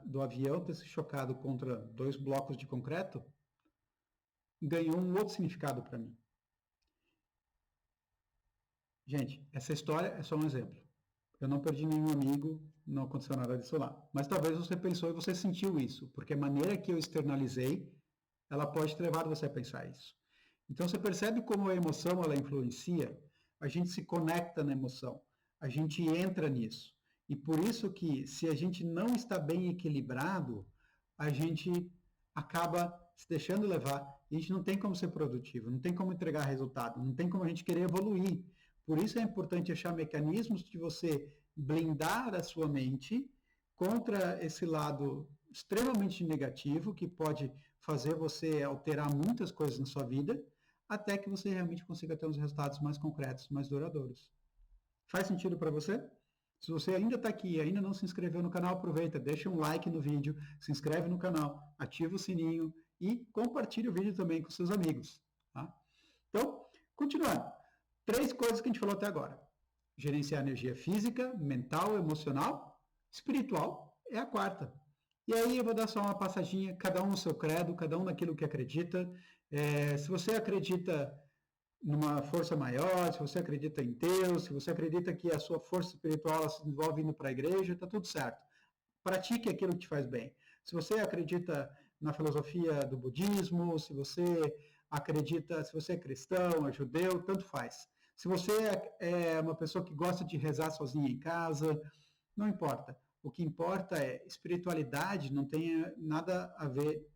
do avião ter se chocado contra 2 blocos de concreto ganhou um outro significado para mim. Gente, essa história é só um exemplo. Eu não perdi nenhum amigo, não aconteceu nada disso lá. Mas talvez você pensou e você sentiu isso, porque a maneira que eu externalizei, ela pode ter levado você a pensar isso. Então você percebe como a emoção ela influencia, a gente se conecta na emoção, a gente entra nisso. E por isso que se a gente não está bem equilibrado, a gente acaba se deixando levar, e a gente não tem como ser produtivo, não tem como entregar resultado, não tem como a gente querer evoluir. Por isso é importante achar mecanismos de você blindar a sua mente contra esse lado extremamente negativo que pode fazer você alterar muitas coisas na sua vida, até que você realmente consiga ter uns resultados mais concretos, mais duradouros. Faz sentido para você? Se você ainda está aqui e ainda não se inscreveu no canal, aproveita, deixa um like no vídeo, se inscreve no canal, ativa o sininho e compartilha o vídeo também com seus amigos. Tá? Então, continuando. 3 coisas que a gente falou até agora. Gerenciar energia física, mental, emocional, espiritual é a 4ª. E aí eu vou dar só uma passadinha, cada um no seu credo, cada um naquilo que acredita. Se você acredita numa força maior, se você acredita em Deus, se você acredita que a sua força espiritual se desenvolve indo para a igreja, está tudo certo. Pratique aquilo que te faz bem. Se você acredita na filosofia do budismo, se você acredita, se você é cristão, é judeu, tanto faz. Se você é uma pessoa que gosta de rezar sozinha em casa, não importa. O que importa é espiritualidade não tem nada a ver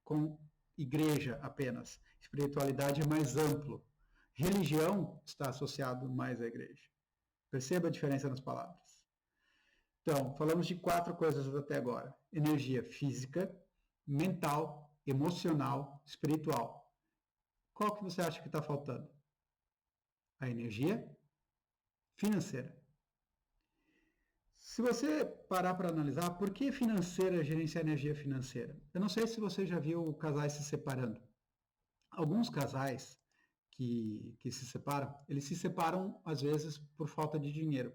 com igreja apenas. Espiritualidade é mais amplo. Religião está associado mais à igreja. Perceba a diferença nas palavras. Então, falamos de 4 coisas até agora: energia física, mental, emocional, espiritual. Qual que você acha que está faltando? A energia financeira. Se você parar para analisar, por que financeira gerenciar energia financeira? Eu não sei se você já viu casais se separando. Alguns casais que se separam, eles se separam, às vezes, por falta de dinheiro,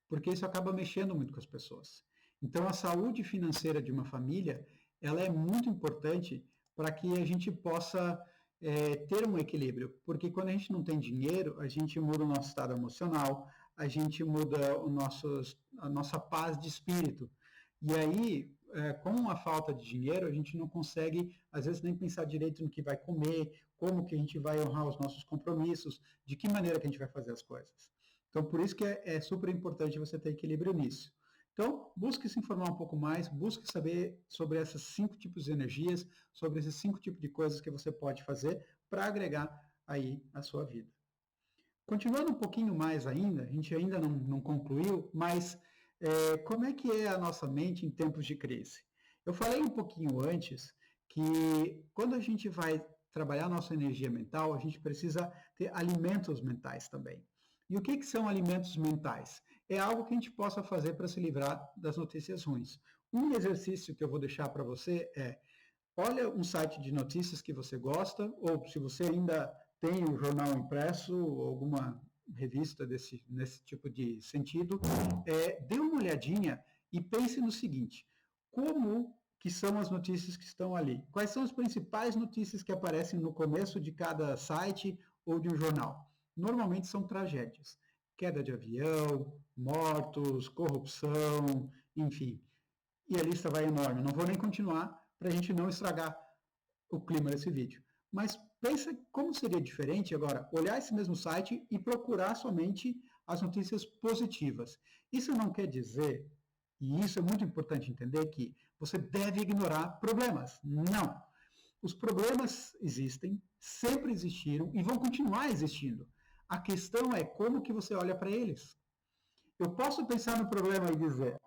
porque isso acaba mexendo muito com as pessoas. Então, a saúde financeira de uma família, ela é muito importante para que a gente possa ter um equilíbrio, porque quando a gente não tem dinheiro, a gente muda o nosso estado emocional, a gente muda a nossa paz de espírito. E aí, com a falta de dinheiro, a gente não consegue, às vezes, nem pensar direito no que vai comer, como que a gente vai honrar os nossos compromissos, de que maneira que a gente vai fazer as coisas. Então, por isso que é super importante você ter equilíbrio nisso. Então, busque se informar um pouco mais, busque saber sobre esses 5 tipos de energias, sobre esses 5 tipos de coisas que você pode fazer para agregar aí a sua vida. Continuando um pouquinho mais ainda, a gente ainda não concluiu, mas como é que é a nossa mente em tempos de crise? Eu falei um pouquinho antes que quando a gente vai trabalhar a nossa energia mental, a gente precisa ter alimentos mentais também. E o que são alimentos mentais? É algo que a gente possa fazer para se livrar das notícias ruins. Um exercício que eu vou deixar para você é: olha um site de notícias que você gosta, ou se você ainda tem o jornal impresso ou alguma revista nesse tipo de sentido, dê uma olhadinha e pense no seguinte: como que são as notícias que estão ali? Quais são as principais notícias que aparecem no começo de cada site ou de um jornal? Normalmente são tragédias. Queda de avião, mortos, corrupção, enfim. E a lista vai enorme. Não vou nem continuar para a gente não estragar o clima desse vídeo. Mas pensa como seria diferente agora olhar esse mesmo site e procurar somente as notícias positivas. Isso não quer dizer, e isso é muito importante entender, que você deve ignorar problemas. Não. Os problemas existem, sempre existiram e vão continuar existindo. A questão é como que você olha para eles. Eu posso pensar no problema e dizer: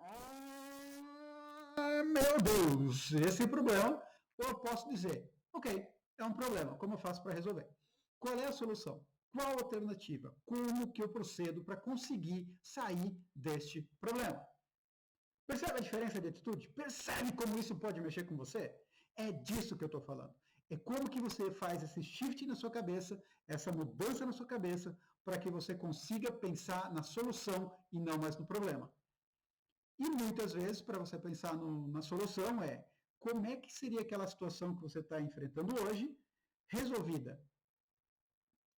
meu Deus, esse é o problema. Ou eu posso dizer: ok, é um problema, como eu faço para resolver? Qual é a solução? Qual a alternativa? Como que eu procedo para conseguir sair deste problema? Percebe a diferença de atitude? Percebe como isso pode mexer com você? É disso que eu estou falando. É como que você faz esse shift na sua cabeça, essa mudança na sua cabeça, para que você consiga pensar na solução e não mais no problema. E muitas vezes, para você pensar na solução, como é que seria aquela situação que você está enfrentando hoje resolvida?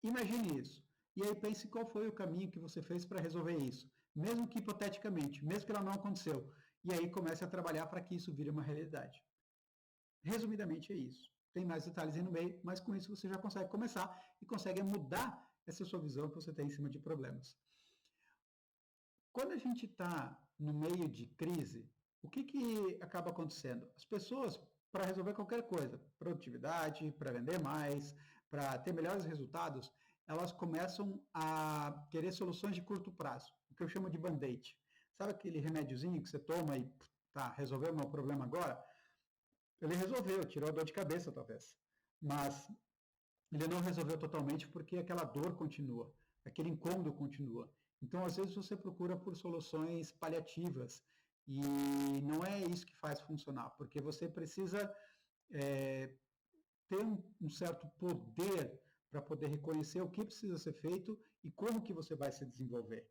Imagine isso. E aí pense qual foi o caminho que você fez para resolver isso, mesmo que hipoteticamente, mesmo que ela não aconteceu. E aí comece a trabalhar para que isso vire uma realidade. Resumidamente é isso. Tem mais detalhes aí no meio, mas com isso você já consegue começar e consegue mudar essa sua visão que você tem em cima de problemas. Quando a gente está no meio de crise, o que acaba acontecendo? As pessoas, para resolver qualquer coisa, produtividade, para vender mais, para ter melhores resultados, elas começam a querer soluções de curto prazo, o que eu chamo de band-aid. Sabe aquele remédiozinho que você toma e tá, resolveu o meu problema agora? Ele resolveu, tirou a dor de cabeça talvez, mas ele não resolveu totalmente porque aquela dor continua, aquele incômodo continua. Então, às vezes, você procura por soluções paliativas e não é isso que faz funcionar, porque você precisa ter um certo poder para poder reconhecer o que precisa ser feito e como que você vai se desenvolver.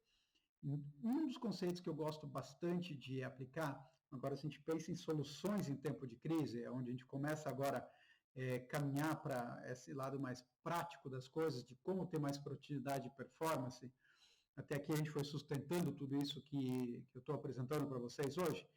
Um dos conceitos que eu gosto bastante de aplicar, agora se a gente pensa em soluções em tempo de crise, é onde a gente começa agora caminhar para esse lado mais prático das coisas, de como ter mais produtividade e performance. Até aqui a gente foi sustentando tudo isso que eu estou apresentando para vocês hoje,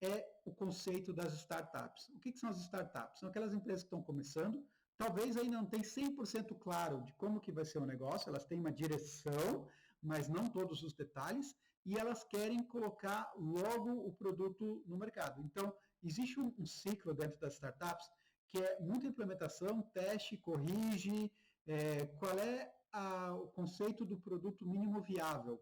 é o conceito das startups. O que são as startups? São aquelas empresas que estão começando, talvez ainda não tenham 100% claro de como que vai ser o negócio, elas têm uma direção, mas não todos os detalhes, e elas querem colocar logo o produto no mercado. Então, existe um ciclo dentro das startups que é muita implementação, teste, corrige, qual é o conceito do produto mínimo viável.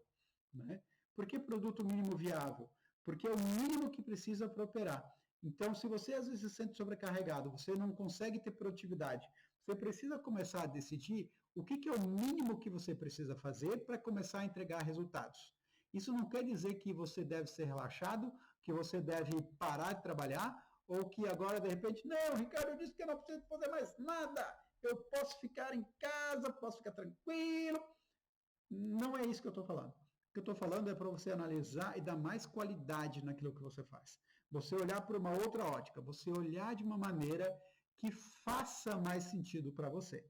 Né? Por que produto mínimo viável? Porque é o mínimo que precisa para operar. Então, se você às vezes se sente sobrecarregado, você não consegue ter produtividade, você precisa começar a decidir o que é o mínimo que você precisa fazer para começar a entregar resultados. Isso não quer dizer que você deve ser relaxado, que você deve parar de trabalhar, ou que agora, de repente, não, Ricardo disse que eu não preciso fazer mais nada, eu posso ficar em casa, posso ficar tranquilo. Não é isso que eu estou falando. O que eu estou falando é para você analisar e dar mais qualidade naquilo que você faz. Você olhar por uma outra ótica, você olhar de uma maneira que faça mais sentido para você.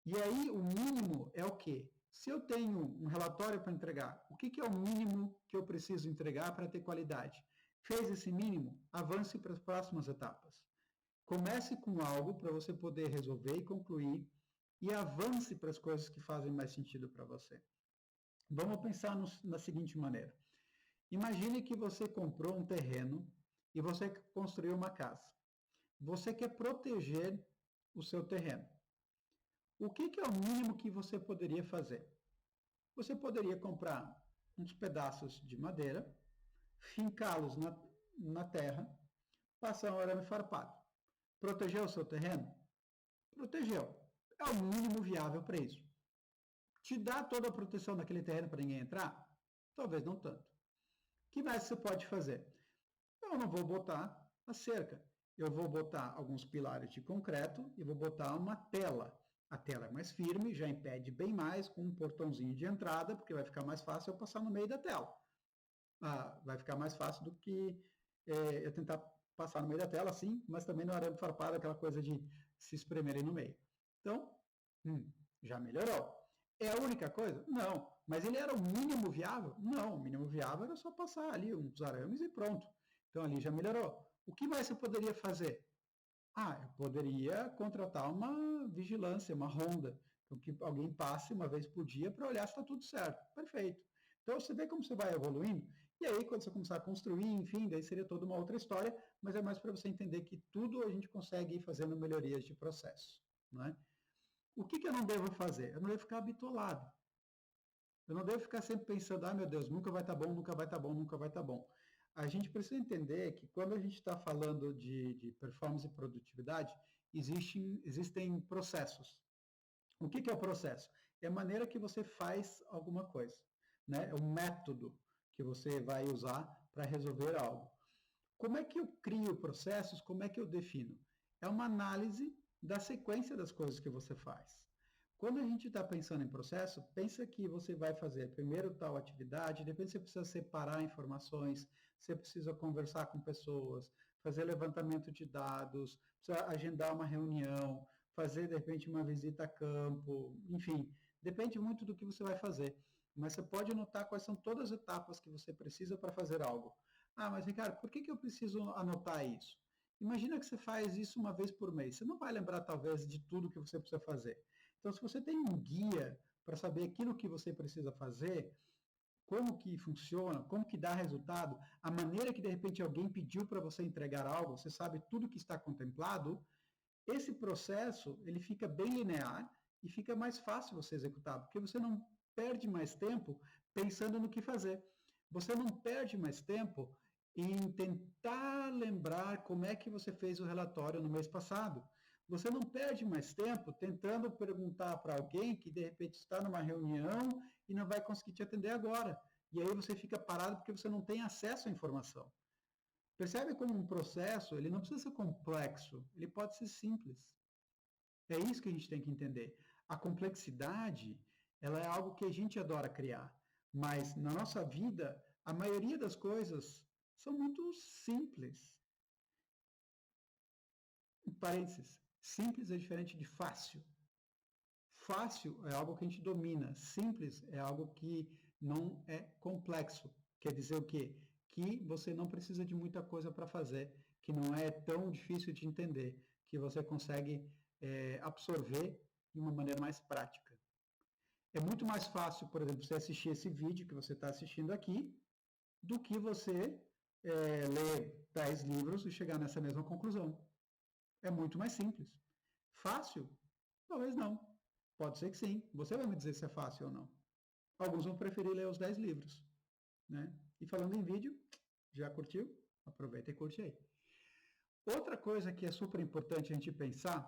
E aí, o mínimo é o quê? Se eu tenho um relatório para entregar, o que é o mínimo que eu preciso entregar para ter qualidade? Fez esse mínimo? Avance para as próximas etapas. Comece com algo para você poder resolver e concluir e avance para as coisas que fazem mais sentido para você. Vamos pensar na seguinte maneira. Imagine que você comprou um terreno e você construiu uma casa. Você quer proteger o seu terreno. O que é o mínimo que você poderia fazer? Você poderia comprar uns pedaços de madeira, fincá-los na terra, passar um arame farpado. Protegeu o seu terreno? Protegeu. É o mínimo viável para isso. Te dá toda a proteção daquele terreno para ninguém entrar? Talvez não tanto. O que mais você pode fazer? Eu não vou botar a cerca. Eu vou botar alguns pilares de concreto e vou botar uma tela. A tela é mais firme, já impede bem mais, com um portãozinho de entrada, porque vai ficar mais fácil eu passar no meio da tela. Vai ficar mais fácil do que eu tentar passar no meio da tela, sim, mas também no arame farpado, aquela coisa de se espremerem no meio. Então, já melhorou. É a única coisa? Não. Mas ele era o mínimo viável? Não, o mínimo viável era só passar ali uns arames e pronto. Então ali já melhorou. O que mais você poderia fazer? Eu poderia contratar uma vigilância, uma ronda, então que alguém passe uma vez por dia para olhar se está tudo certo. Perfeito. Então você vê como você vai evoluindo, e aí quando você começar a construir, enfim, daí seria toda uma outra história, mas é mais para você entender que tudo a gente consegue ir fazendo melhorias de processo. Não é? O que eu não devo fazer? Eu não devo ficar bitolado. Eu não devo ficar sempre pensando, meu Deus, nunca vai estar bom, nunca vai estar bom, nunca vai estar bom. A gente precisa entender que quando a gente está falando de performance e produtividade, existem processos. O que é o processo? É a maneira que você faz alguma coisa, né? É o método que você vai usar para resolver algo. Como é que eu crio processos? Como é que eu defino? É uma análise da sequência das coisas que você faz. Quando a gente está pensando em processo, pensa que você vai fazer primeiro tal atividade, depois você precisa separar informações, você precisa conversar com pessoas, fazer levantamento de dados, precisa agendar uma reunião, fazer, de repente, uma visita a campo, enfim, depende muito do que você vai fazer. Mas você pode anotar quais são todas as etapas que você precisa para fazer algo. Mas Ricardo, por que eu preciso anotar isso? Imagina que você faz isso uma vez por mês. Você não vai lembrar, talvez, de tudo que você precisa fazer. Então, se você tem um guia para saber aquilo que você precisa fazer, como que funciona, como que dá resultado, a maneira que, de repente, alguém pediu para você entregar algo, você sabe tudo que está contemplado, esse processo ele fica bem linear e fica mais fácil você executar, porque você não perde mais tempo pensando no que fazer. Você não perde mais tempo em tentar lembrar como é que você fez o relatório no mês passado. Você não perde mais tempo tentando perguntar para alguém que de repente está numa reunião e não vai conseguir te atender agora. E aí você fica parado porque você não tem acesso à informação. Percebe como um processo, ele não precisa ser complexo, ele pode ser simples. É isso que a gente tem que entender. A complexidade, ela é algo que a gente adora criar, mas na nossa vida, a maioria das coisas são muito simples. Parênteses, simples é diferente de fácil. Fácil é algo que a gente domina, simples é algo que não é complexo. Quer dizer o quê? Que você não precisa de muita coisa para fazer, que não é tão difícil de entender, que você consegue absorver de uma maneira mais prática. É muito mais fácil, por exemplo, você assistir esse vídeo que você está assistindo aqui, do que você ler 10 livros e chegar nessa mesma conclusão. É muito mais simples. Fácil? Talvez não. Pode ser que sim. Você vai me dizer se é fácil ou não. Alguns vão preferir ler os 10 livros. Né? E falando em vídeo, já curtiu? Aproveita e curte aí. Outra coisa que é super importante a gente pensar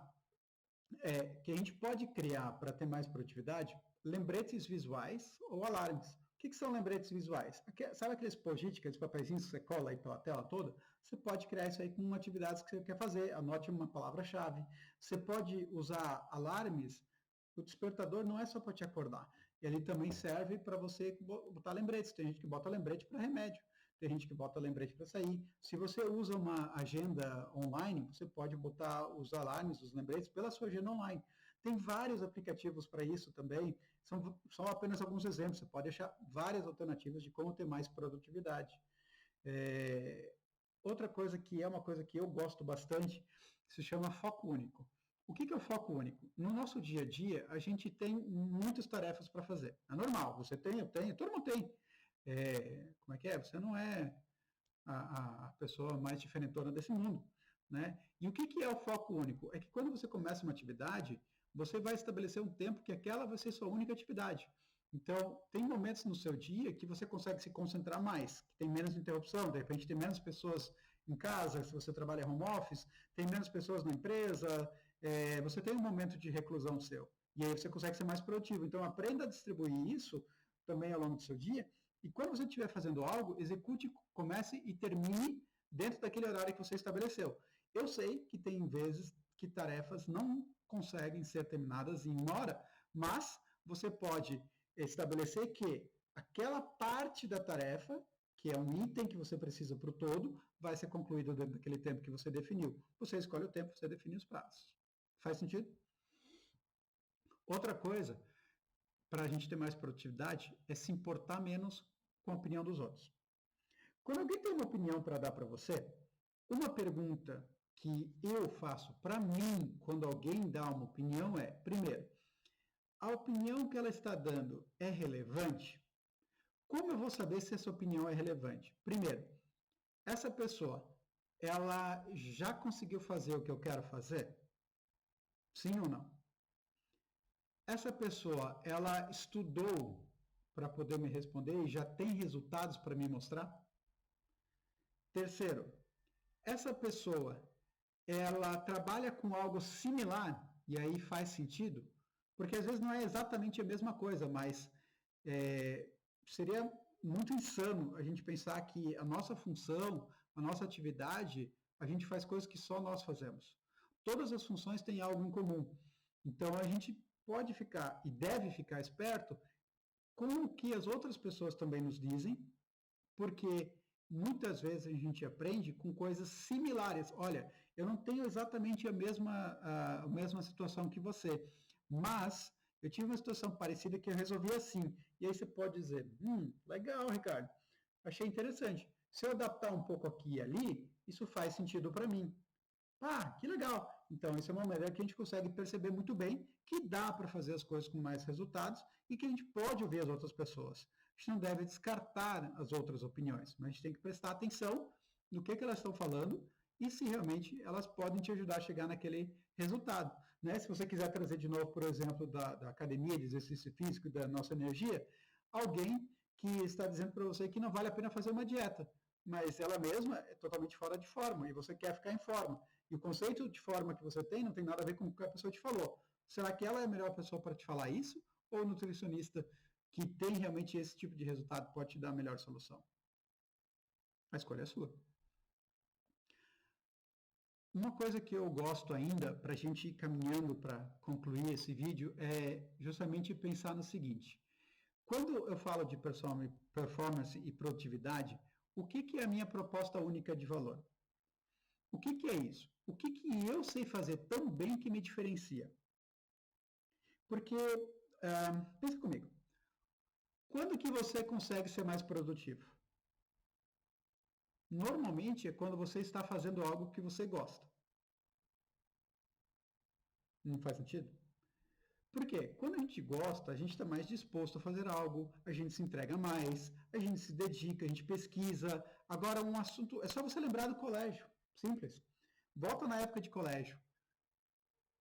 é que a gente pode criar, para ter mais produtividade, lembretes visuais ou alarmes. que são lembretes visuais? Sabe aqueles post-it, aqueles papeizinhos que você cola aí pela tela toda? Você pode criar isso aí com atividades que você quer fazer. Anote uma palavra-chave. Você pode usar alarmes. O despertador não é só para te acordar. Ele também serve para você botar lembretes. Tem gente que bota lembrete para remédio. Tem gente que bota lembrete para sair. Se você usa uma agenda online, você pode botar os alarmes, os lembretes pela sua agenda online. Tem vários aplicativos para isso também. São apenas alguns exemplos. Você pode achar várias alternativas de como ter mais produtividade. Outra coisa que é uma coisa que eu gosto bastante se chama foco único. O que é o foco único? No nosso dia a dia, a gente tem muitas tarefas para fazer. É normal, você tem, eu tenho, todo mundo tem. Como é que é? Você não é a pessoa mais diferentona desse mundo, né? E o que é o foco único? É que quando você começa uma atividade, você vai estabelecer um tempo que aquela vai ser sua única atividade. Então, tem momentos no seu dia que você consegue se concentrar mais, que tem menos interrupção, de repente tem menos pessoas em casa, se você trabalha home office, tem menos pessoas na empresa, você tem um momento de reclusão seu. E aí você consegue ser mais produtivo. Então, aprenda a distribuir isso também ao longo do seu dia. E quando você estiver fazendo algo, execute, comece e termine dentro daquele horário que você estabeleceu. Eu sei que tem vezes que tarefas não conseguem ser terminadas em uma hora, mas você pode estabelecer que aquela parte da tarefa, que é um item que você precisa para o todo, vai ser concluído dentro daquele tempo que você definiu. Você escolhe o tempo, você define os prazos. Faz sentido? Outra coisa, para a gente ter mais produtividade, é se importar menos com a opinião dos outros. Quando alguém tem uma opinião para dar para você, uma pergunta que eu faço para mim quando alguém dá uma opinião é, primeiro, a opinião que ela está dando é relevante? Como eu vou saber se essa opinião é relevante? Primeiro, essa pessoa, ela já conseguiu fazer o que eu quero fazer? Sim ou não? Essa pessoa, ela estudou para poder me responder e já tem resultados para me mostrar? Terceiro, essa pessoa, ela trabalha com algo similar e aí faz sentido? Porque às vezes não é exatamente a mesma coisa, mas seria muito insano a gente pensar que a nossa função, a nossa atividade, a gente faz coisas que só nós fazemos. Todas as funções têm algo em comum. Então a gente pode ficar e deve ficar esperto com o que as outras pessoas também nos dizem, porque muitas vezes a gente aprende com coisas similares. Olha, eu não tenho exatamente a mesma situação que você, mas eu tive uma situação parecida que eu resolvi assim. E aí você pode dizer, legal, Ricardo, achei interessante. Se eu adaptar um pouco aqui e ali, isso faz sentido para mim. Ah, que legal! Então, isso é uma maneira que a gente consegue perceber muito bem que dá para fazer as coisas com mais resultados e que a gente pode ouvir as outras pessoas. A gente não deve descartar as outras opiniões, mas a gente tem que prestar atenção no que elas estão falando e se realmente elas podem te ajudar a chegar naquele resultado. Né? Se você quiser trazer de novo, por exemplo, da academia de exercício físico, da nossa energia, alguém que está dizendo para você que não vale a pena fazer uma dieta, mas ela mesma é totalmente fora de forma e você quer ficar em forma. E o conceito de forma que você tem não tem nada a ver com o que a pessoa te falou. Será que ela é a melhor pessoa para te falar isso? Ou o nutricionista que tem realmente esse tipo de resultado pode te dar a melhor solução? A escolha é sua. Uma coisa que eu gosto ainda, para a gente ir caminhando para concluir esse vídeo, é justamente pensar no seguinte. Quando eu falo de performance e produtividade, o que é a minha proposta única de valor? O que é isso? O que eu sei fazer tão bem que me diferencia? Porque, pensa comigo, quando que você consegue ser mais produtivo? Normalmente é quando você está fazendo algo que você gosta. Não faz sentido? Por quê? Quando a gente gosta, a gente está mais disposto a fazer algo, a gente se entrega mais, a gente se dedica, a gente pesquisa. Agora, um assunto. É só você lembrar do colégio. Simples. Volta na época de colégio.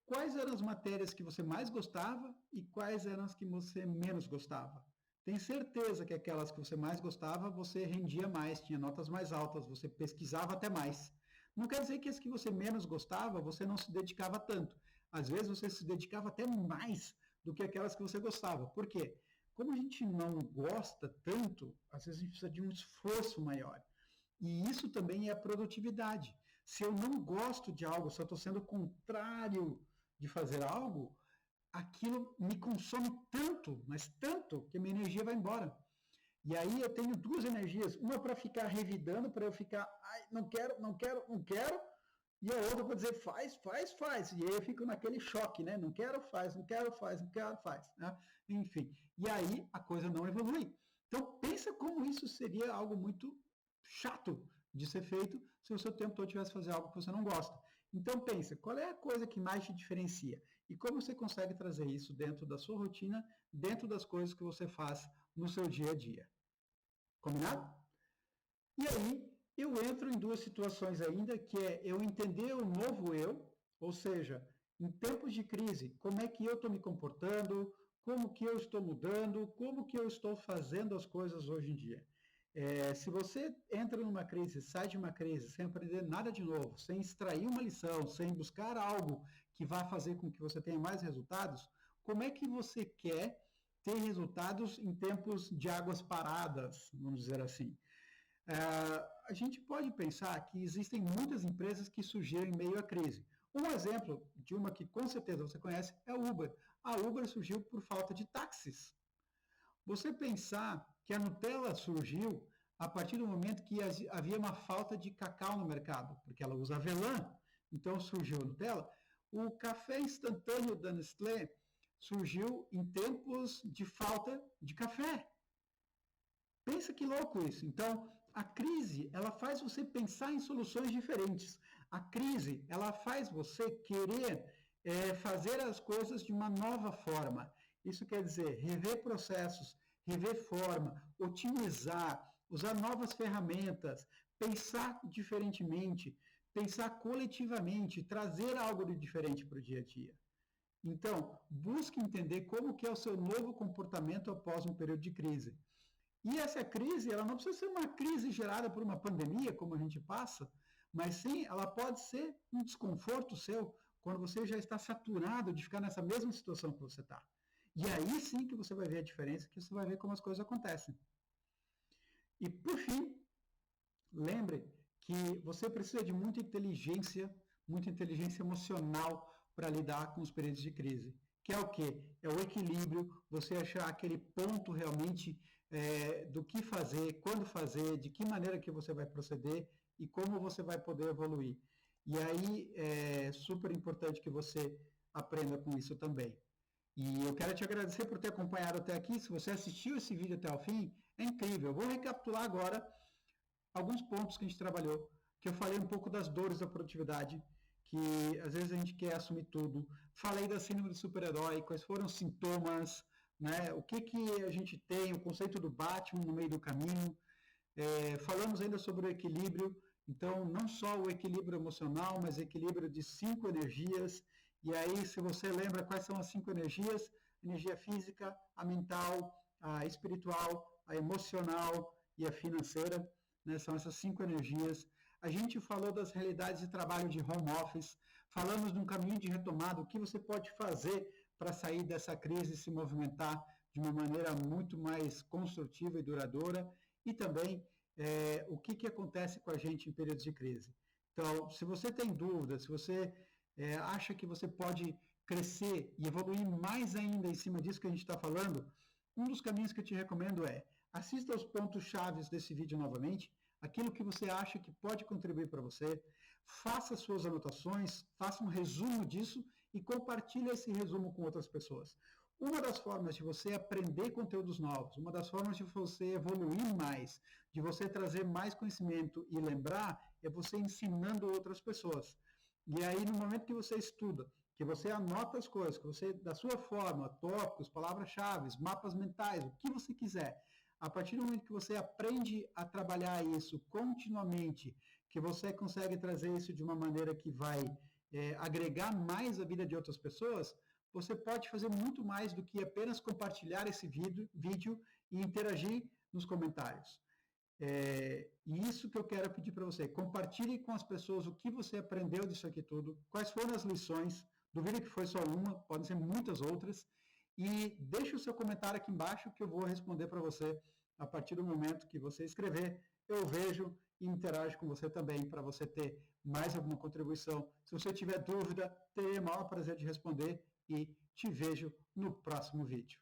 Quais eram as matérias que você mais gostava e quais eram as que você menos gostava? Tem certeza que aquelas que você mais gostava, você rendia mais, tinha notas mais altas, você pesquisava até mais. Não quer dizer que as que você menos gostava, você não se dedicava tanto. Às vezes você se dedicava até mais do que aquelas que você gostava. Por quê? como a gente não gosta tanto, às vezes a gente precisa de um esforço maior. E isso também é a produtividade. Se eu não gosto de algo, se eu estou sendo contrário de fazer algo, aquilo me consome tanto, mas tanto, que a minha energia vai embora. E aí eu tenho duas energias, uma para ficar revidando, para eu ficar, ai, não quero, não quero, não quero, e a outra para dizer faz, faz, faz. E aí eu fico naquele choque, né? Não quero, faz, não quero, faz, não quero, faz. Né? Enfim, e aí a coisa não evolui. Então pensa como isso seria algo muito chato de ser feito se o seu tempo todo tivesse fazer algo que você não gosta. Então pensa, qual é a coisa que mais te diferencia? E como você consegue trazer isso dentro da sua rotina, dentro das coisas que você faz no seu dia a dia. Combinado? E aí eu entro em duas situações ainda, que é eu entender o novo eu, ou seja, em tempos de crise, como é que eu estou me comportando, como que eu estou mudando, como que eu estou fazendo as coisas hoje em dia. Se você entra numa crise, sai de uma crise, sem aprender nada de novo, sem extrair uma lição, sem buscar algo que vá fazer com que você tenha mais resultados, como é que você quer ter resultados em tempos de águas paradas, vamos dizer assim? A gente pode pensar que existem muitas empresas que surgiram em meio à crise. Um exemplo de uma que com certeza você conhece é a Uber. A Uber surgiu por falta de táxis. Você pensar que a Nutella surgiu a partir do momento que havia uma falta de cacau no mercado, porque ela usa avelã, então surgiu a Nutella. O café instantâneo da Nestlé surgiu em tempos de falta de café. Pensa que louco isso. Então, a crise, ela faz você pensar em soluções diferentes. A crise, ela faz você querer fazer as coisas de uma nova forma. Isso quer dizer rever processos, rever forma, otimizar, usar novas ferramentas, pensar diferentemente, pensar coletivamente, trazer algo de diferente para o dia a dia. Então, busque entender como que é o seu novo comportamento após um período de crise. E essa crise, ela não precisa ser uma crise gerada por uma pandemia, como a gente passa, mas sim, ela pode ser um desconforto seu quando você já está saturado de ficar nessa mesma situação que você está. E aí sim que você vai ver a diferença, que você vai ver como as coisas acontecem. E por fim, lembre que você precisa de muita inteligência emocional para lidar com os períodos de crise. Que é o quê? É o equilíbrio, você achar aquele ponto realmente do que fazer, quando fazer, de que maneira que você vai proceder e como você vai poder evoluir. E aí é super importante que você aprenda com isso também. E eu quero te agradecer por ter acompanhado até aqui. Se você assistiu esse vídeo até o fim, é incrível. Eu vou recapitular agora alguns pontos que a gente trabalhou, que eu falei um pouco das dores da produtividade, que às vezes a gente quer assumir tudo. Falei da síndrome do super-herói, quais foram os sintomas, né? O que, que a gente tem, o conceito do Batman no meio do caminho. Falamos ainda sobre o equilíbrio, então não só o equilíbrio emocional, mas equilíbrio de 5 energias. E aí, se você lembra quais são as 5 energias, energia física, a mental, a espiritual, a emocional e a financeira, né? São essas 5 energias. A gente falou das realidades de trabalho de home office, falamos de um caminho de retomada, o que você pode fazer para sair dessa crise e se movimentar de uma maneira muito mais construtiva e duradoura, e também o que acontece com a gente em períodos de crise. Então, se você tem dúvidas, se você acha que você pode crescer e evoluir mais ainda em cima disso que a gente está falando, um dos caminhos que eu te recomendo é assista aos pontos chaves desse vídeo novamente, aquilo que você acha que pode contribuir para você, faça suas anotações, faça um resumo disso e compartilhe esse resumo com outras pessoas. Uma das formas de você aprender conteúdos novos, uma das formas de você evoluir mais, de você trazer mais conhecimento e lembrar, é você ensinando outras pessoas. E aí, no momento que você estuda, que você anota as coisas, que você, da sua forma, tópicos, palavras-chave, mapas mentais, o que você quiser, a partir do momento que você aprende a trabalhar isso continuamente, que você consegue trazer isso de uma maneira que vai agregar mais a vida de outras pessoas, você pode fazer muito mais do que apenas compartilhar esse vídeo e interagir nos comentários. E isso que eu quero pedir para você. Compartilhe com as pessoas o que você aprendeu disso aqui tudo, quais foram as lições, duvido que foi só uma, podem ser muitas outras, e deixe o seu comentário aqui embaixo que eu vou responder para você a partir do momento que você escrever. Eu vejo e interajo com você também para você ter mais alguma contribuição. Se você tiver dúvida, terei o maior prazer de responder e te vejo no próximo vídeo.